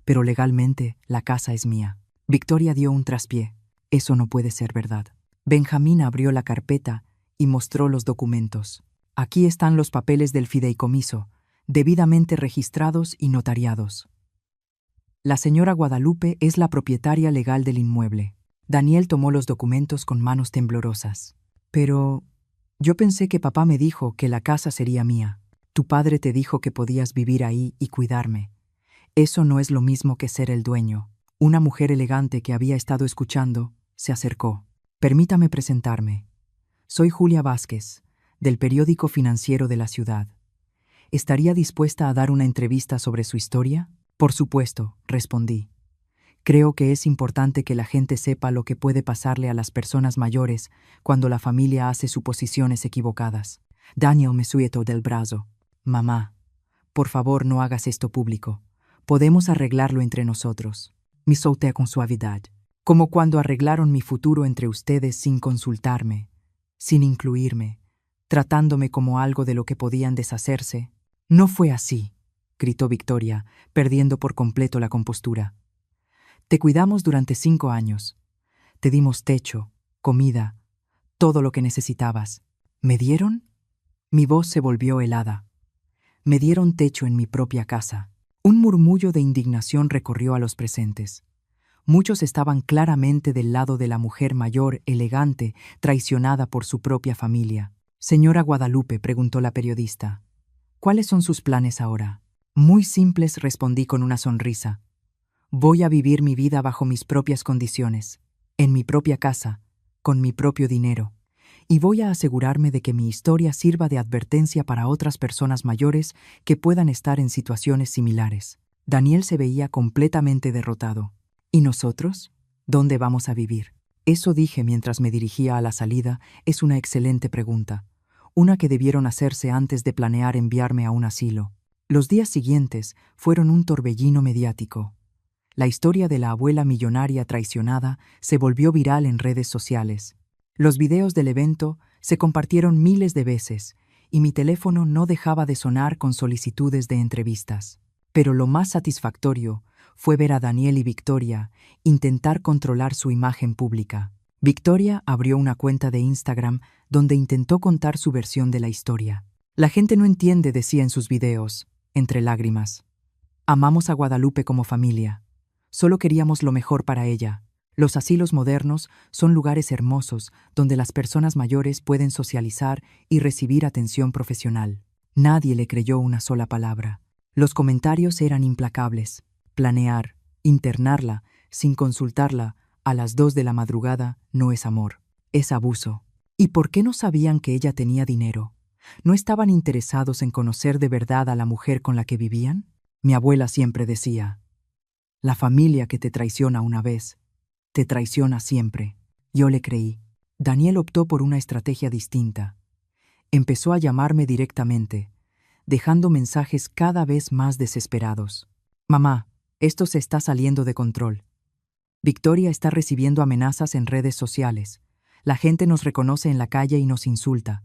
pero legalmente la casa es mía». Victoria dio un traspié. «Eso no puede ser verdad». Benjamín abrió la carpeta y mostró los documentos. «Aquí están los papeles del fideicomiso, debidamente registrados y notariados. La señora Guadalupe es la propietaria legal del inmueble». Daniel tomó los documentos con manos temblorosas. «Pero yo pensé que papá me dijo que la casa sería mía. Tu padre te dijo que podías vivir ahí y cuidarme. Eso no es lo mismo que ser el dueño». Una mujer elegante que había estado escuchando se acercó. «Permítame presentarme. Soy Julia Vázquez, del periódico financiero de la ciudad. ¿Estaría dispuesta a dar una entrevista sobre su historia?» «Por supuesto», respondí. «Creo que es importante que la gente sepa lo que puede pasarle a las personas mayores cuando la familia hace suposiciones equivocadas». Daniel me sujetó del brazo. «Mamá, por favor no hagas esto público. Podemos arreglarlo entre nosotros». Me solté con suavidad, como cuando arreglaron mi futuro entre ustedes sin consultarme, sin incluirme, tratándome como algo de lo que podían deshacerse. «No fue así», gritó Victoria, perdiendo por completo la compostura. «Te cuidamos durante 5 años. Te dimos techo, comida, todo lo que necesitabas. ¿Me dieron?» Mi voz se volvió helada. «Me dieron techo en mi propia casa». Un murmullo de indignación recorrió a los presentes. Muchos estaban claramente del lado de la mujer mayor, elegante, traicionada por su propia familia. «Señora Guadalupe», preguntó la periodista, «¿cuáles son sus planes ahora?» «Muy simples», respondí con una sonrisa. «Voy a vivir mi vida bajo mis propias condiciones, en mi propia casa, con mi propio dinero. Y voy a asegurarme de que mi historia sirva de advertencia para otras personas mayores que puedan estar en situaciones similares». Daniel se veía completamente derrotado. «¿Y nosotros? ¿Dónde vamos a vivir?» Eso dije mientras me dirigía a la salida. Es una excelente pregunta. Una que debieron hacerse antes de planear enviarme a un asilo. Los días siguientes fueron un torbellino mediático. La historia de la abuela millonaria traicionada se volvió viral en redes sociales. Los videos del evento se compartieron miles de veces y mi teléfono no dejaba de sonar con solicitudes de entrevistas. Pero lo más satisfactorio fue ver a Daniel y Victoria intentar controlar su imagen pública. Victoria abrió una cuenta de Instagram donde intentó contar su versión de la historia. «La gente no entiende», decía en sus videos, entre lágrimas. «Amamos a Guadalupe como familia. Solo queríamos lo mejor para ella. Los asilos modernos son lugares hermosos donde las personas mayores pueden socializar y recibir atención profesional». Nadie le creyó una sola palabra. Los comentarios eran implacables. Planear, internarla, sin consultarla, a las 2 de la madrugada no es amor, es abuso. ¿Y por qué no sabían que ella tenía dinero? ¿No estaban interesados en conocer de verdad a la mujer con la que vivían? Mi abuela siempre decía, «La familia que te traiciona una vez, te traiciona siempre». Yo le creí. Daniel optó por una estrategia distinta. Empezó a llamarme directamente, dejando mensajes cada vez más desesperados. «Mamá, esto se está saliendo de control. Victoria está recibiendo amenazas en redes sociales. La gente nos reconoce en la calle y nos insulta.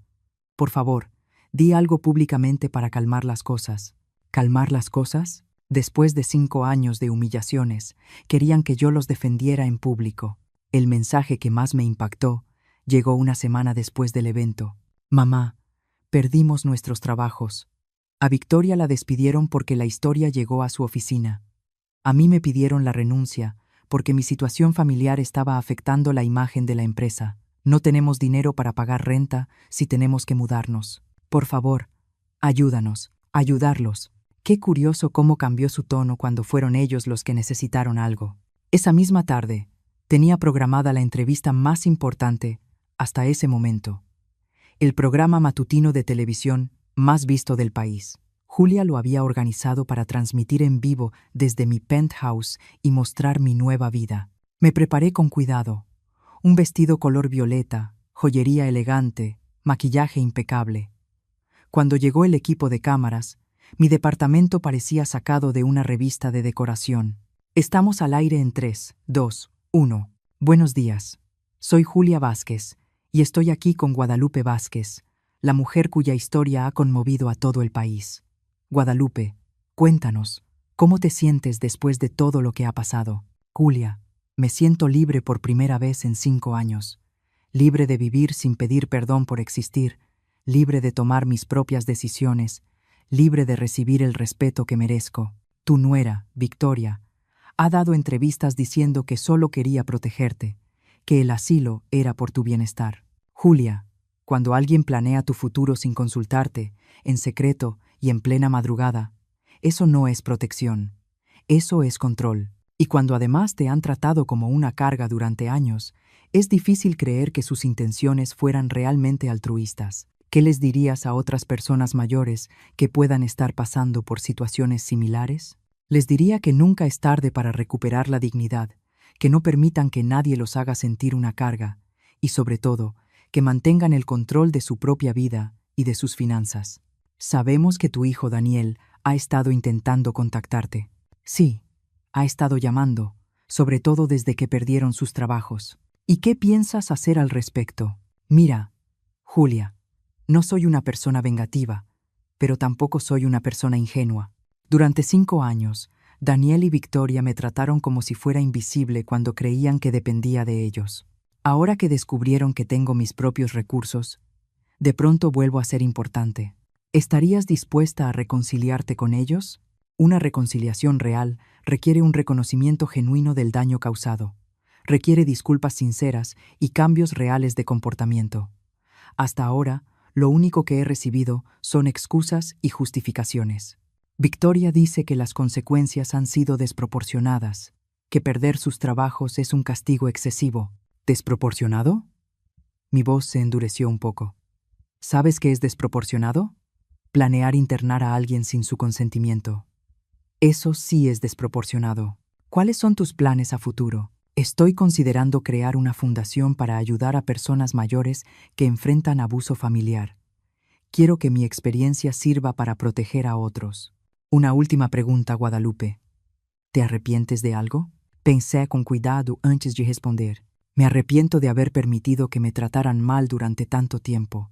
Por favor, di algo públicamente para calmar las cosas». ¿Calmar las cosas? Después de 5 años de humillaciones, querían que yo los defendiera en público. El mensaje que más me impactó llegó una semana después del evento. «Mamá, perdimos nuestros trabajos. A Victoria la despidieron porque la historia llegó a su oficina. A mí me pidieron la renuncia porque mi situación familiar estaba afectando la imagen de la empresa. No tenemos dinero para pagar renta si tenemos que mudarnos. Por favor, ayúdanos, ayudarlos». Qué curioso cómo cambió su tono cuando fueron ellos los que necesitaron algo. Esa misma tarde, tenía programada la entrevista más importante hasta ese momento. El programa matutino de televisión más visto del país. Julia lo había organizado para transmitir en vivo desde mi penthouse y mostrar mi nueva vida. Me preparé con cuidado. Un vestido color violeta, joyería elegante, maquillaje impecable. Cuando llegó el equipo de cámaras, mi departamento parecía sacado de una revista de decoración. «Estamos al aire en 3, 2, 1. Buenos días. Soy Julia Vázquez y estoy aquí con Guadalupe Vázquez, la mujer cuya historia ha conmovido a todo el país. Guadalupe, cuéntanos, ¿cómo te sientes después de todo lo que ha pasado?» «Julia, me siento libre por primera vez en 5 años. Libre de vivir sin pedir perdón por existir, libre de tomar mis propias decisiones, libre de recibir el respeto que merezco. Tu nuera, Victoria, ha dado entrevistas diciendo que solo quería protegerte, que el asilo era por tu bienestar. Julia, cuando alguien planea tu futuro sin consultarte, en secreto y en plena madrugada, eso no es protección, eso es control. Y cuando además te han tratado como una carga durante años, es difícil creer que sus intenciones fueran realmente altruistas. ¿Qué les dirías a otras personas mayores que puedan estar pasando por situaciones similares? Les diría que nunca es tarde para recuperar la dignidad, que no permitan que nadie los haga sentir una carga, y sobre todo, que mantengan el control de su propia vida y de sus finanzas. Sabemos que tu hijo Daniel ha estado intentando contactarte. Sí, ha estado llamando, sobre todo desde que perdieron sus trabajos. ¿Y qué piensas hacer al respecto? Mira, Julia, no soy una persona vengativa, pero tampoco soy una persona ingenua. Durante 5 años, Daniel y Victoria me trataron como si fuera invisible cuando creían que dependía de ellos. Ahora que descubrieron que tengo mis propios recursos, de pronto vuelvo a ser importante. ¿Estarías dispuesta a reconciliarte con ellos? Una reconciliación real requiere un reconocimiento genuino del daño causado. Requiere disculpas sinceras y cambios reales de comportamiento. Hasta ahora, lo único que he recibido son excusas y justificaciones. Victoria dice que las consecuencias han sido desproporcionadas, que perder sus trabajos es un castigo excesivo. ¿Desproporcionado? Mi voz se endureció un poco. ¿Sabes qué es desproporcionado? Planear internar a alguien sin su consentimiento. Eso sí es desproporcionado. ¿Cuáles son tus planes a futuro? Estoy considerando crear una fundación para ayudar a personas mayores que enfrentan abuso familiar. Quiero que mi experiencia sirva para proteger a otros. Una última pregunta, Guadalupe. ¿Te arrepientes de algo? Pensé con cuidado antes de responder. Me arrepiento de haber permitido que me trataran mal durante tanto tiempo.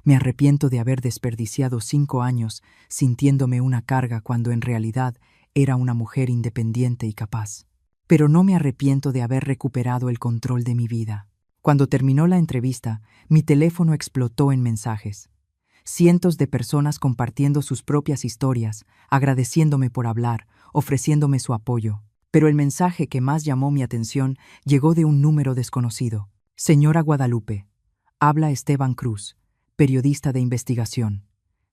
Me arrepiento de haber desperdiciado 5 años sintiéndome una carga cuando en realidad era una mujer independiente y capaz. Pero no me arrepiento de haber recuperado el control de mi vida. Cuando terminó la entrevista, mi teléfono explotó en mensajes. Cientos de personas compartiendo sus propias historias, agradeciéndome por hablar, ofreciéndome su apoyo. Pero el mensaje que más llamó mi atención llegó de un número desconocido. Señora Guadalupe, habla Esteban Cruz, periodista de investigación.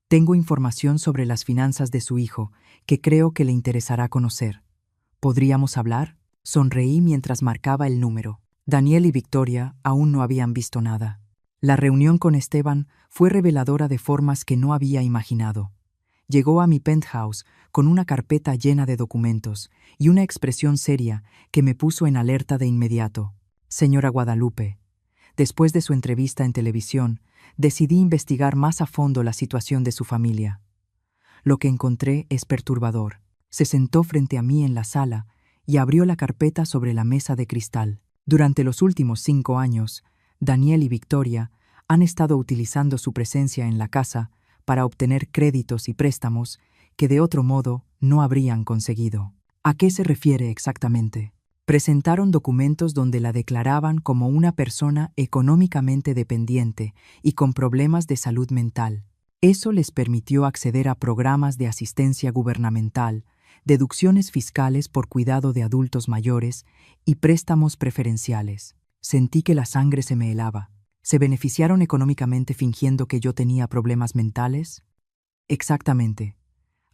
Tengo información sobre las finanzas de su hijo que creo que le interesará conocer. ¿Podríamos hablar? Sonreí mientras marcaba el número. Daniel y Victoria aún no habían visto nada. La reunión con Esteban fue reveladora de formas que no había imaginado. Llegó a mi penthouse con una carpeta llena de documentos y una expresión seria que me puso en alerta de inmediato. Señora Guadalupe, después de su entrevista en televisión, decidí investigar más a fondo la situación de su familia. Lo que encontré es perturbador. Se sentó frente a mí en la sala y abrió la carpeta sobre la mesa de cristal. Durante los últimos 5 años, Daniel y Victoria han estado utilizando su presencia en la casa para obtener créditos y préstamos que de otro modo no habrían conseguido. ¿A qué se refiere exactamente? Presentaron documentos donde la declaraban como una persona económicamente dependiente y con problemas de salud mental. Eso les permitió acceder a programas de asistencia gubernamental, deducciones fiscales por cuidado de adultos mayores y préstamos preferenciales. Sentí que la sangre se me helaba. ¿Se beneficiaron económicamente fingiendo que yo tenía problemas mentales? Exactamente.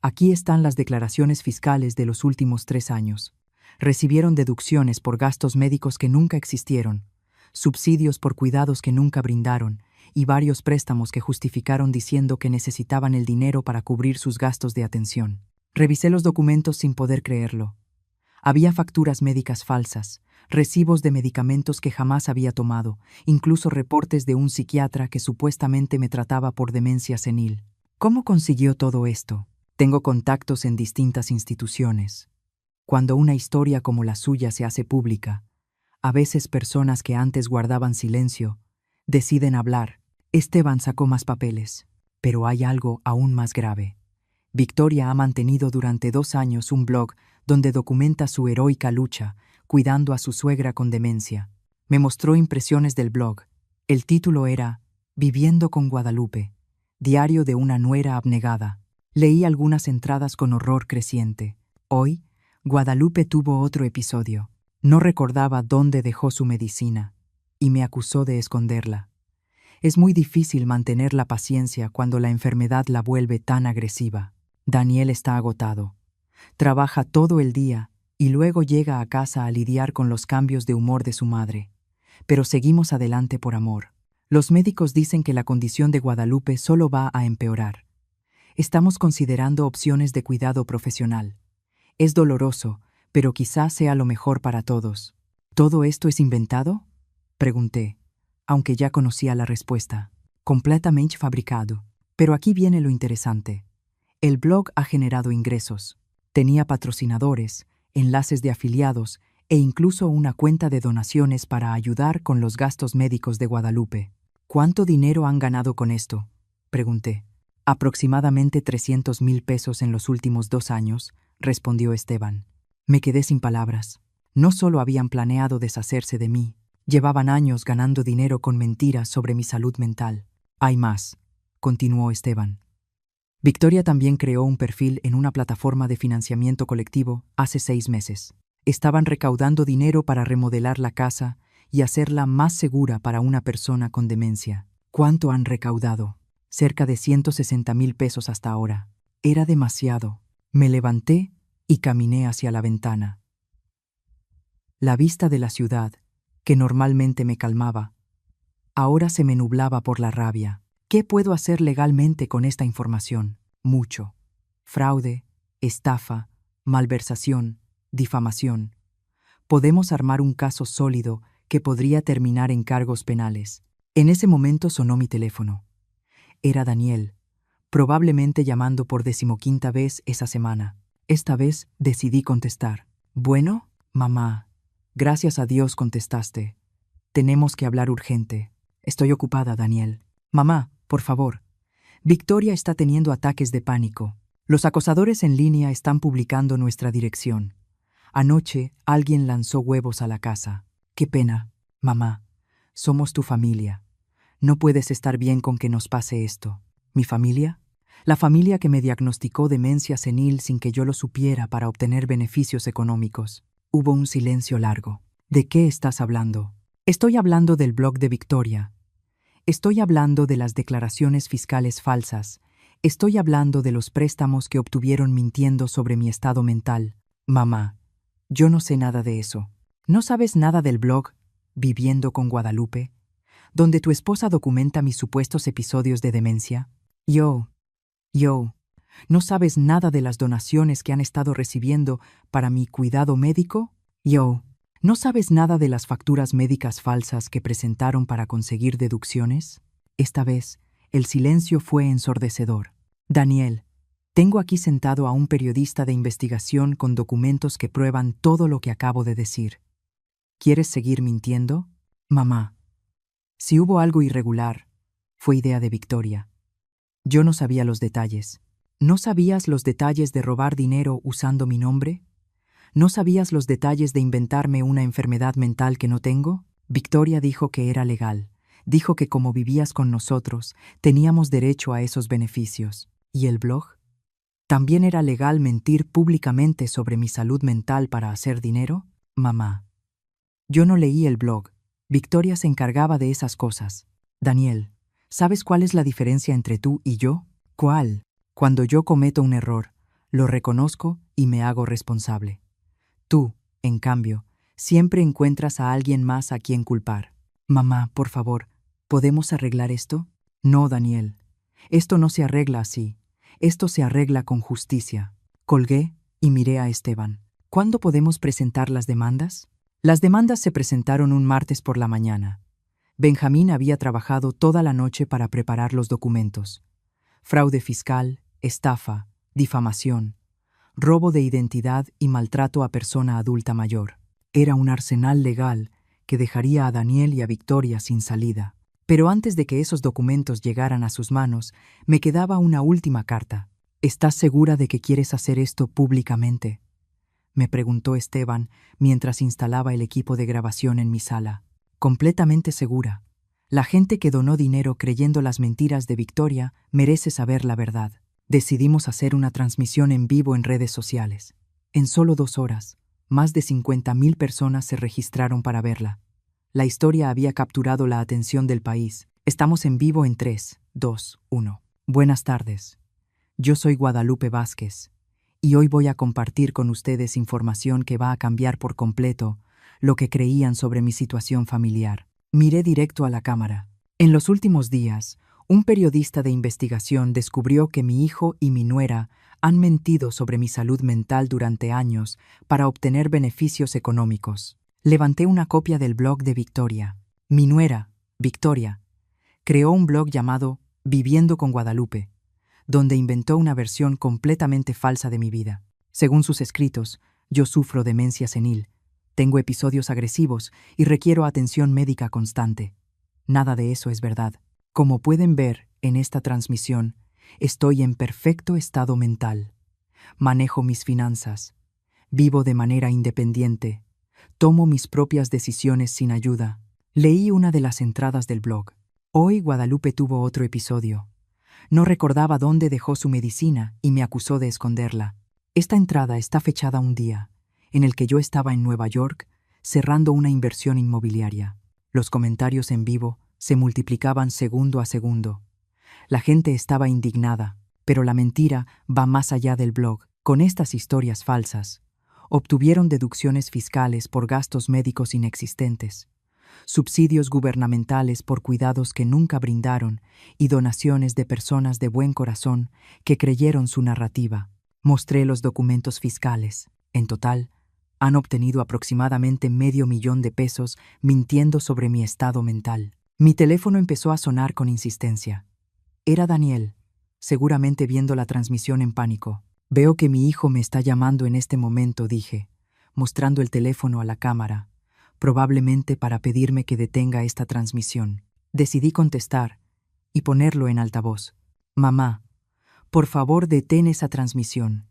Aquí están las declaraciones fiscales de los últimos 3 años. Recibieron deducciones por gastos médicos que nunca existieron, subsidios por cuidados que nunca brindaron y varios préstamos que justificaron diciendo que necesitaban el dinero para cubrir sus gastos de atención. Revisé los documentos sin poder creerlo. Había facturas médicas falsas, recibos de medicamentos que jamás había tomado, incluso reportes de un psiquiatra que supuestamente me trataba por demencia senil. ¿Cómo consiguió todo esto? Tengo contactos en distintas instituciones. Cuando una historia como la suya se hace pública, a veces personas que antes guardaban silencio deciden hablar. Esteban sacó más papeles, pero hay algo aún más grave. Victoria ha mantenido durante 2 años un blog donde documenta su heroica lucha, cuidando a su suegra con demencia. Me mostró impresiones del blog. El título era Viviendo con Guadalupe, diario de una nuera abnegada. Leí algunas entradas con horror creciente. Hoy, Guadalupe tuvo otro episodio. No recordaba dónde dejó su medicina, y me acusó de esconderla. Es muy difícil mantener la paciencia cuando la enfermedad la vuelve tan agresiva. Daniel está agotado. Trabaja todo el día y luego llega a casa a lidiar con los cambios de humor de su madre. Pero seguimos adelante por amor. Los médicos dicen que la condición de Guadalupe solo va a empeorar. Estamos considerando opciones de cuidado profesional. Es doloroso, pero quizás sea lo mejor para todos. ¿Todo esto es inventado? Pregunté, aunque ya conocía la respuesta. Completamente fabricado. Pero aquí viene lo interesante. El blog ha generado ingresos. Tenía patrocinadores, enlaces de afiliados e incluso una cuenta de donaciones para ayudar con los gastos médicos de Guadalupe. ¿Cuánto dinero han ganado con esto? Pregunté. Aproximadamente 300,000 pesos en los últimos 2 años, respondió Esteban. Me quedé sin palabras. No solo habían planeado deshacerse de mí, llevaban años ganando dinero con mentiras sobre mi salud mental. Hay más, continuó Esteban. Victoria también creó un perfil en una plataforma de financiamiento colectivo hace 6 meses. Estaban recaudando dinero para remodelar la casa y hacerla más segura para una persona con demencia. ¿Cuánto han recaudado? Cerca de 160,000 pesos hasta ahora. Era demasiado. Me levanté y caminé hacia la ventana. La vista de la ciudad, que normalmente me calmaba, ahora se me nublaba por la rabia. ¿Qué puedo hacer legalmente con esta información? Mucho. Fraude, estafa, malversación, difamación. Podemos armar un caso sólido que podría terminar en cargos penales. En ese momento sonó mi teléfono. Era Daniel, probablemente llamando por 15ª vez esa semana. Esta vez decidí contestar. Bueno, mamá, gracias a Dios contestaste. Tenemos que hablar urgente. Estoy ocupada, Daniel. Mamá, por favor. Victoria está teniendo ataques de pánico. Los acosadores en línea están publicando nuestra dirección. Anoche alguien lanzó huevos a la casa. Qué pena, mamá. Somos tu familia. No puedes estar bien con que nos pase esto. ¿Mi familia? La familia que me diagnosticó demencia senil sin que yo lo supiera para obtener beneficios económicos. Hubo un silencio largo. ¿De qué estás hablando? Estoy hablando del blog de Victoria. Estoy hablando de las declaraciones fiscales falsas. Estoy hablando de los préstamos que obtuvieron mintiendo sobre mi estado mental. Mamá, yo no sé nada de eso. ¿No sabes nada del blog Viviendo con Guadalupe, donde tu esposa documenta mis supuestos episodios de demencia? ¿No sabes nada de las donaciones que han estado recibiendo para mi cuidado médico? ¿No sabes nada de las facturas médicas falsas que presentaron para conseguir deducciones? Esta vez, el silencio fue ensordecedor. Daniel, tengo aquí sentado a un periodista de investigación con documentos que prueban todo lo que acabo de decir. ¿Quieres seguir mintiendo? Mamá, si hubo algo irregular, fue idea de Victoria. Yo no sabía los detalles. ¿No sabías los detalles de robar dinero usando mi nombre? ¿No sabías los detalles de inventarme una enfermedad mental que no tengo? Victoria dijo que era legal. Dijo que como vivías con nosotros, teníamos derecho a esos beneficios. ¿Y el blog? ¿También era legal mentir públicamente sobre mi salud mental para hacer dinero? Mamá, yo no leí el blog. Victoria se encargaba de esas cosas. Daniel, ¿sabes cuál es la diferencia entre tú y yo? ¿Cuál? Cuando yo cometo un error, lo reconozco y me hago responsable. Tú, en cambio, siempre encuentras a alguien más a quien culpar. Mamá, por favor, ¿podemos arreglar esto? No, Daniel. Esto no se arregla así. Esto se arregla con justicia. Colgué y miré a Esteban. ¿Cuándo podemos presentar las demandas? Las demandas se presentaron un martes por la mañana. Benjamín había trabajado toda la noche para preparar los documentos. Fraude fiscal, estafa, difamación, robo de identidad y maltrato a persona adulta mayor. Era un arsenal legal que dejaría a Daniel y a Victoria sin salida. Pero antes de que esos documentos llegaran a sus manos, me quedaba una última carta. ¿Estás segura de que quieres hacer esto públicamente?, me preguntó Esteban mientras instalaba el equipo de grabación en mi sala. Completamente segura. La gente que donó dinero creyendo las mentiras de Victoria merece saber la verdad. Decidimos hacer una transmisión en vivo en redes sociales. En solo 2 horas, más de 50,000 personas se registraron para verla. La historia había capturado la atención del país. Estamos en vivo en 3, 2, 1. Buenas tardes. Yo soy Guadalupe Vázquez. Y hoy voy a compartir con ustedes información que va a cambiar por completo lo que creían sobre mi situación familiar. Miré directo a la cámara. En los últimos días, un periodista de investigación descubrió que mi hijo y mi nuera han mentido sobre mi salud mental durante años para obtener beneficios económicos. Levanté una copia del blog de Victoria. Mi nuera, Victoria, creó un blog llamado Viviendo con Guadalupe, donde inventó una versión completamente falsa de mi vida. Según sus escritos, yo sufro demencia senil, tengo episodios agresivos y requiero atención médica constante. Nada de eso es verdad. Como pueden ver en esta transmisión, estoy en perfecto estado mental. Manejo mis finanzas. Vivo de manera independiente. Tomo mis propias decisiones sin ayuda. Leí una de las entradas del blog. Hoy Guadalupe tuvo otro episodio. No recordaba dónde dejó su medicina y me acusó de esconderla. Esta entrada está fechada un día en el que yo estaba en Nueva York cerrando una inversión inmobiliaria. Los comentarios en vivo se multiplicaban segundo a segundo. La gente estaba indignada, pero la mentira va más allá del blog. Con estas historias falsas, obtuvieron deducciones fiscales por gastos médicos inexistentes, subsidios gubernamentales por cuidados que nunca brindaron y donaciones de personas de buen corazón que creyeron su narrativa. Mostré los documentos fiscales. En total, han obtenido aproximadamente $500,000 mintiendo sobre mi estado mental. Mi teléfono empezó a sonar con insistencia. Era Daniel, seguramente viendo la transmisión en pánico. Veo que mi hijo me está llamando en este momento, dije, mostrando el teléfono a la cámara, probablemente para pedirme que detenga esta transmisión. Decidí contestar y ponerlo en altavoz. Mamá, por favor detén esa transmisión.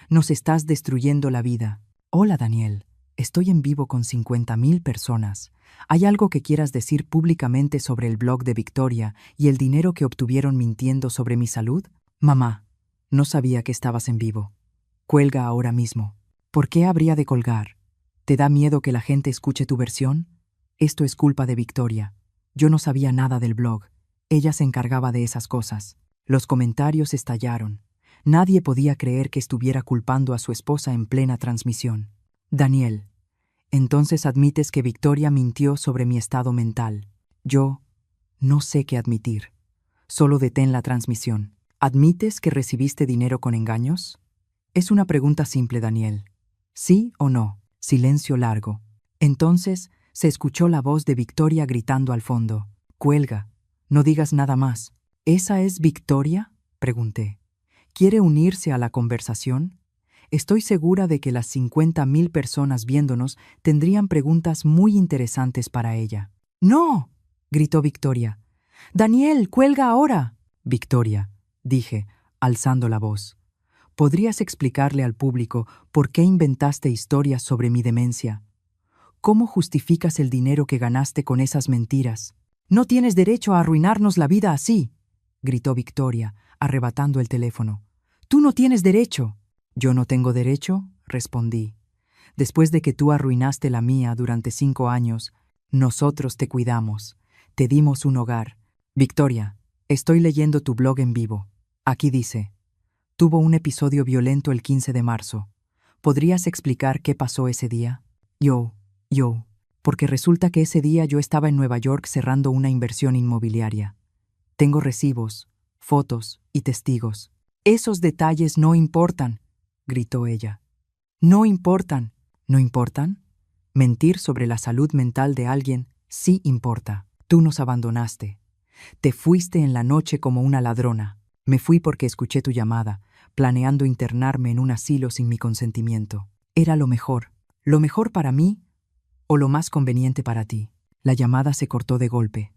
Nos estás destruyendo la vida. Hola Daniel, estoy en vivo con 50,000 personas. ¿Hay algo que quieras decir públicamente sobre el blog de Victoria y el dinero que obtuvieron mintiendo sobre mi salud? Mamá, no sabía que estabas en vivo. Cuelga ahora mismo. ¿Por qué habría de colgar? ¿Te da miedo que la gente escuche tu versión? Esto es culpa de Victoria. Yo no sabía nada del blog. Ella se encargaba de esas cosas. Los comentarios estallaron. Nadie podía creer que estuviera culpando a su esposa en plena transmisión. Daniel, entonces admites que Victoria mintió sobre mi estado mental. Yo no sé qué admitir. Solo detén la transmisión. ¿Admites que recibiste dinero con engaños? Es una pregunta simple, Daniel. ¿Sí o no? Silencio largo. Entonces se escuchó la voz de Victoria gritando al fondo. Cuelga. No digas nada más. ¿Esa es Victoria? Pregunté. ¿Quiere unirse a la conversación? Estoy segura de que las 50,000 personas viéndonos tendrían preguntas muy interesantes para ella. ¡No!, gritó Victoria. ¡Daniel, cuelga ahora! Victoria, dije, alzando la voz. ¿Podrías explicarle al público por qué inventaste historias sobre mi demencia? ¿Cómo justificas el dinero que ganaste con esas mentiras? No tienes derecho a arruinarnos la vida así, gritó Victoria, arrebatando el teléfono. ¡Tú no tienes derecho! ¿Yo no tengo derecho?, respondí. Después de que tú arruinaste la mía durante 5 años, nosotros te cuidamos, te dimos un hogar. Victoria, estoy leyendo tu blog en vivo. Aquí dice, tuvo un episodio violento el 15 de marzo. ¿Podrías explicar qué pasó ese día? Porque resulta que ese día yo estaba en Nueva York cerrando una inversión inmobiliaria. Tengo recibos, fotos y testigos. Esos detalles no importan, gritó ella. No importan. ¿No importan? Mentir sobre la salud mental de alguien sí importa. Tú nos abandonaste. Te fuiste en la noche como una ladrona. Me fui porque escuché tu llamada, planeando internarme en un asilo sin mi consentimiento. Era lo mejor para mí o lo más conveniente para ti. La llamada se cortó de golpe.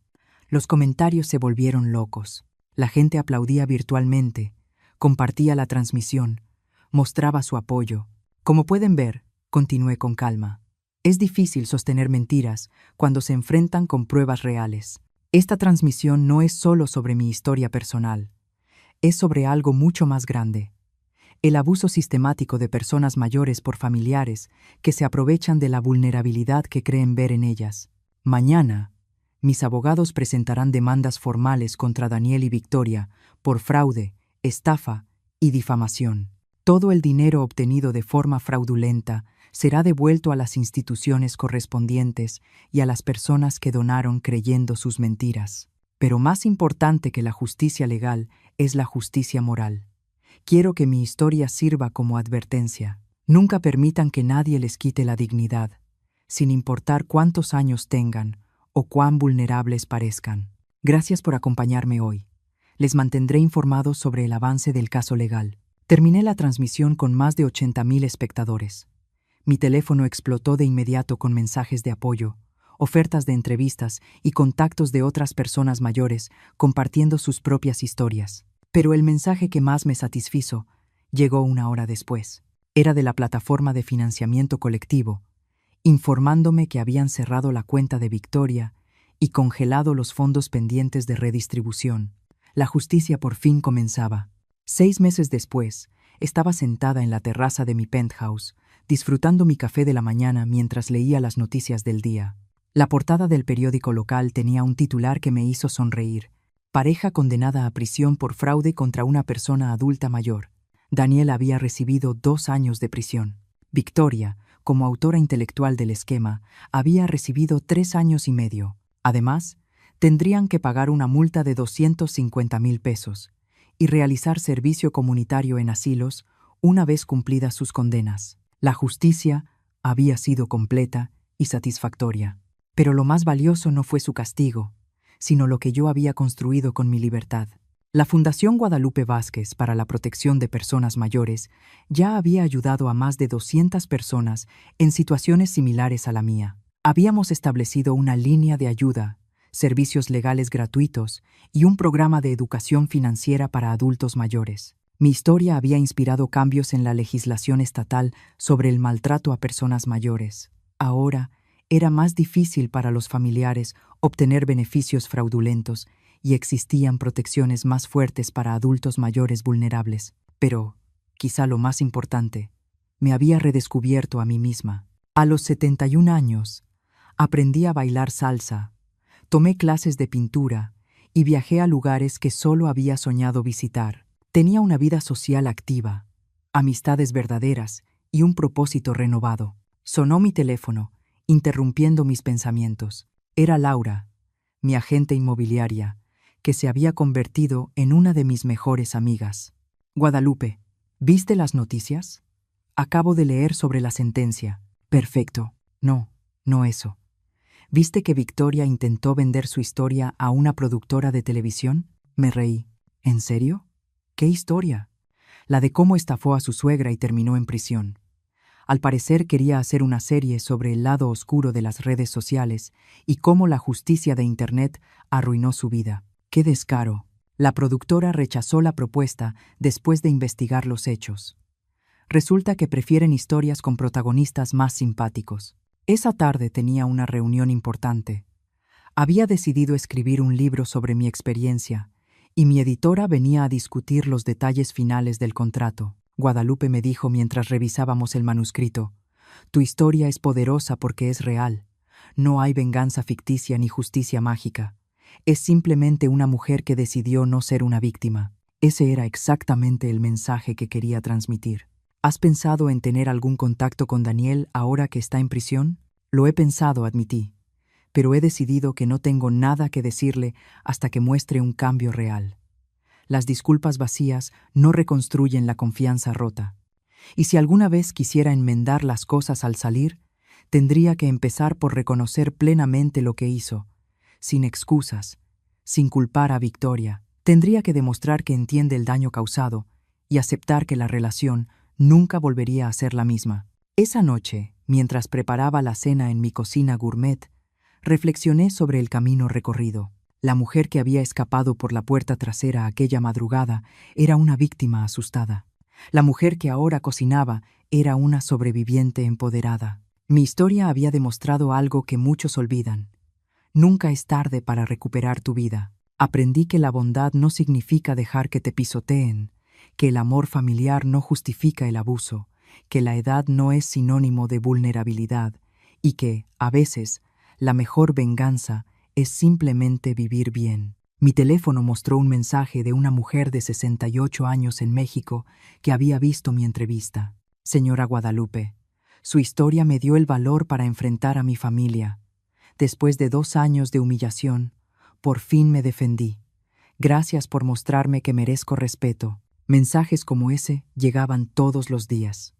Los comentarios se volvieron locos. La gente aplaudía virtualmente, compartía la transmisión, mostraba su apoyo. Como pueden ver, continué con calma. Es difícil sostener mentiras cuando se enfrentan con pruebas reales. Esta transmisión no es solo sobre mi historia personal. Es sobre algo mucho más grande. El abuso sistemático de personas mayores por familiares que se aprovechan de la vulnerabilidad que creen ver en ellas. Mañana, mis abogados presentarán demandas formales contra Daniel y Victoria por fraude, estafa y difamación. Todo el dinero obtenido de forma fraudulenta será devuelto a las instituciones correspondientes y a las personas que donaron creyendo sus mentiras. Pero más importante que la justicia legal es la justicia moral. Quiero que mi historia sirva como advertencia. Nunca permitan que nadie les quite la dignidad, sin importar cuántos años tengan o cuán vulnerables parezcan. Gracias por acompañarme hoy. Les mantendré informados sobre el avance del caso legal. Terminé la transmisión con más de 80,000 espectadores. Mi teléfono explotó de inmediato con mensajes de apoyo, ofertas de entrevistas y contactos de otras personas mayores compartiendo sus propias historias. Pero el mensaje que más me satisfizo llegó 1 hora después. Era de la plataforma de financiamiento colectivo, informándome que habían cerrado la cuenta de Victoria y congelado los fondos pendientes de redistribución. La justicia por fin comenzaba. 6 meses después, estaba sentada en la terraza de mi penthouse, disfrutando mi café de la mañana mientras leía las noticias del día. La portada del periódico local tenía un titular que me hizo sonreír. Pareja condenada a prisión por fraude contra una persona adulta mayor. Daniel había recibido 2 años de prisión. Victoria, como autora intelectual del esquema, había recibido 3 años y medio. Además, tendrían que pagar una multa de 250,000 pesos y realizar servicio comunitario en asilos una vez cumplidas sus condenas. La justicia había sido completa y satisfactoria. Pero lo más valioso no fue su castigo, sino lo que yo había construido con mi libertad. La Fundación Guadalupe Vázquez para la Protección de Personas Mayores ya había ayudado a más de 200 personas en situaciones similares a la mía. Habíamos establecido una línea de ayuda, servicios legales gratuitos y un programa de educación financiera para adultos mayores. Mi historia había inspirado cambios en la legislación estatal sobre el maltrato a personas mayores. Ahora, era más difícil para los familiares obtener beneficios fraudulentos y existían protecciones más fuertes para adultos mayores vulnerables. Pero, quizá lo más importante, me había redescubierto a mí misma. A los 71 años, aprendí a bailar salsa, tomé clases de pintura y viajé a lugares que solo había soñado visitar. Tenía una vida social activa, amistades verdaderas y un propósito renovado. Sonó mi teléfono, interrumpiendo mis pensamientos. Era Laura, mi agente inmobiliaria, que se había convertido en una de mis mejores amigas. Guadalupe, ¿viste las noticias? Acabo de leer sobre la sentencia. Perfecto. No eso. ¿Viste que Victoria intentó vender su historia a una productora de televisión? Me reí. ¿En serio? ¿Qué historia? La de cómo estafó a su suegra y terminó en prisión. Al parecer quería hacer una serie sobre el lado oscuro de las redes sociales y cómo la justicia de Internet arruinó su vida. ¡Qué descaro! La productora rechazó la propuesta después de investigar los hechos. Resulta que prefieren historias con protagonistas más simpáticos. Esa tarde tenía una reunión importante. Había decidido escribir un libro sobre mi experiencia, y mi editora venía a discutir los detalles finales del contrato. Guadalupe me dijo mientras revisábamos el manuscrito: «Tu historia es poderosa porque es real. No hay venganza ficticia ni justicia mágica. Es simplemente una mujer que decidió no ser una víctima». Ese era exactamente el mensaje que quería transmitir. ¿Has pensado en tener algún contacto con Daniel ahora que está en prisión? Lo he pensado, admití, pero he decidido que no tengo nada que decirle hasta que muestre un cambio real. Las disculpas vacías no reconstruyen la confianza rota. Y si alguna vez quisiera enmendar las cosas al salir, tendría que empezar por reconocer plenamente lo que hizo, sin excusas, sin culpar a Victoria. Tendría que demostrar que entiende el daño causado y aceptar que la relación nunca volvería a ser la misma. Esa noche, mientras preparaba la cena en mi cocina gourmet, reflexioné sobre el camino recorrido. La mujer que había escapado por la puerta trasera aquella madrugada era una víctima asustada. La mujer que ahora cocinaba era una sobreviviente empoderada. Mi historia había demostrado algo que muchos olvidan. Nunca es tarde para recuperar tu vida. Aprendí que la bondad no significa dejar que te pisoteen, que el amor familiar no justifica el abuso, que la edad no es sinónimo de vulnerabilidad y que, a veces, la mejor venganza es simplemente vivir bien. Mi teléfono mostró un mensaje de una mujer de 68 años en México que había visto mi entrevista. Señora Guadalupe, su historia me dio el valor para enfrentar a mi familia. Después de 2 años de humillación, por fin me defendí. Gracias por mostrarme que merezco respeto. Mensajes como ese llegaban todos los días.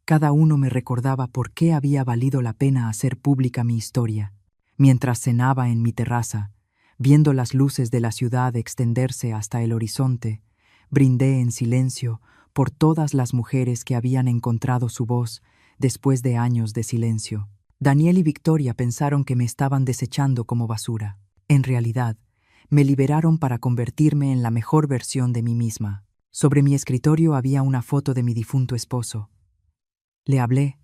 Cada uno me recordaba por qué había valido la pena hacer pública mi historia. Mientras cenaba en mi terraza, viendo las luces de la ciudad extenderse hasta el horizonte, brindé en silencio por todas las mujeres que habían encontrado su voz después de años de silencio. Daniel y Victoria pensaron que me estaban desechando como basura. En realidad, me liberaron para convertirme en la mejor versión de mí misma. Sobre mi escritorio había una foto de mi difunto esposo. Le hablé,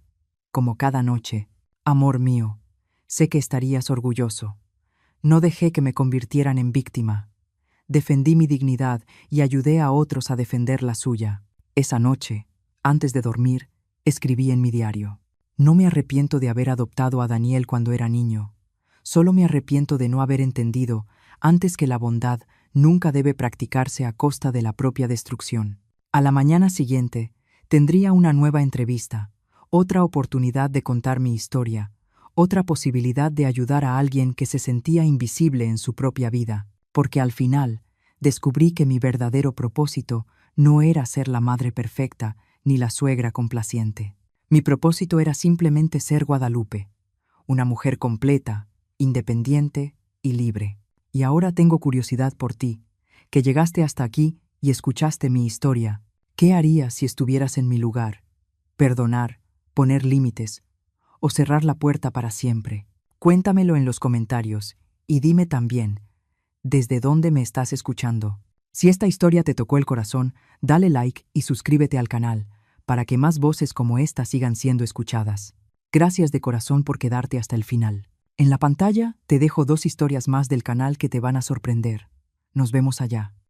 como cada noche: «Amor mío, sé que estarías orgulloso. No dejé que me convirtieran en víctima. defendí mi dignidad y ayudé a otros a defender la suya. Esa noche, antes de dormir, escribí en mi diario: no me arrepiento de haber adoptado a Daniel cuando era niño. Solo me arrepiento de no haber entendido antes que la bondad nunca debe practicarse a costa de la propia destrucción. A la mañana siguiente, tendría una nueva entrevista, otra oportunidad de contar mi historia, otra posibilidad de ayudar a alguien que se sentía invisible en su propia vida, porque al final descubrí que mi verdadero propósito no era ser la madre perfecta ni la suegra complaciente. Mi propósito era simplemente ser Guadalupe, una mujer completa, independiente y libre. Y ahora tengo curiosidad por ti, que llegaste hasta aquí y escuchaste mi historia. ¿Qué harías si estuvieras en mi lugar? ¿Perdonar, poner límites o cerrar la puerta para siempre? Cuéntamelo en los comentarios y dime también, ¿desde dónde me estás escuchando? Si esta historia te tocó el corazón, dale like y suscríbete al canal para que más voces como esta sigan siendo escuchadas. Gracias de corazón por quedarte hasta el final. En la pantalla te dejo 2 historias más del canal que te van a sorprender. Nos vemos allá.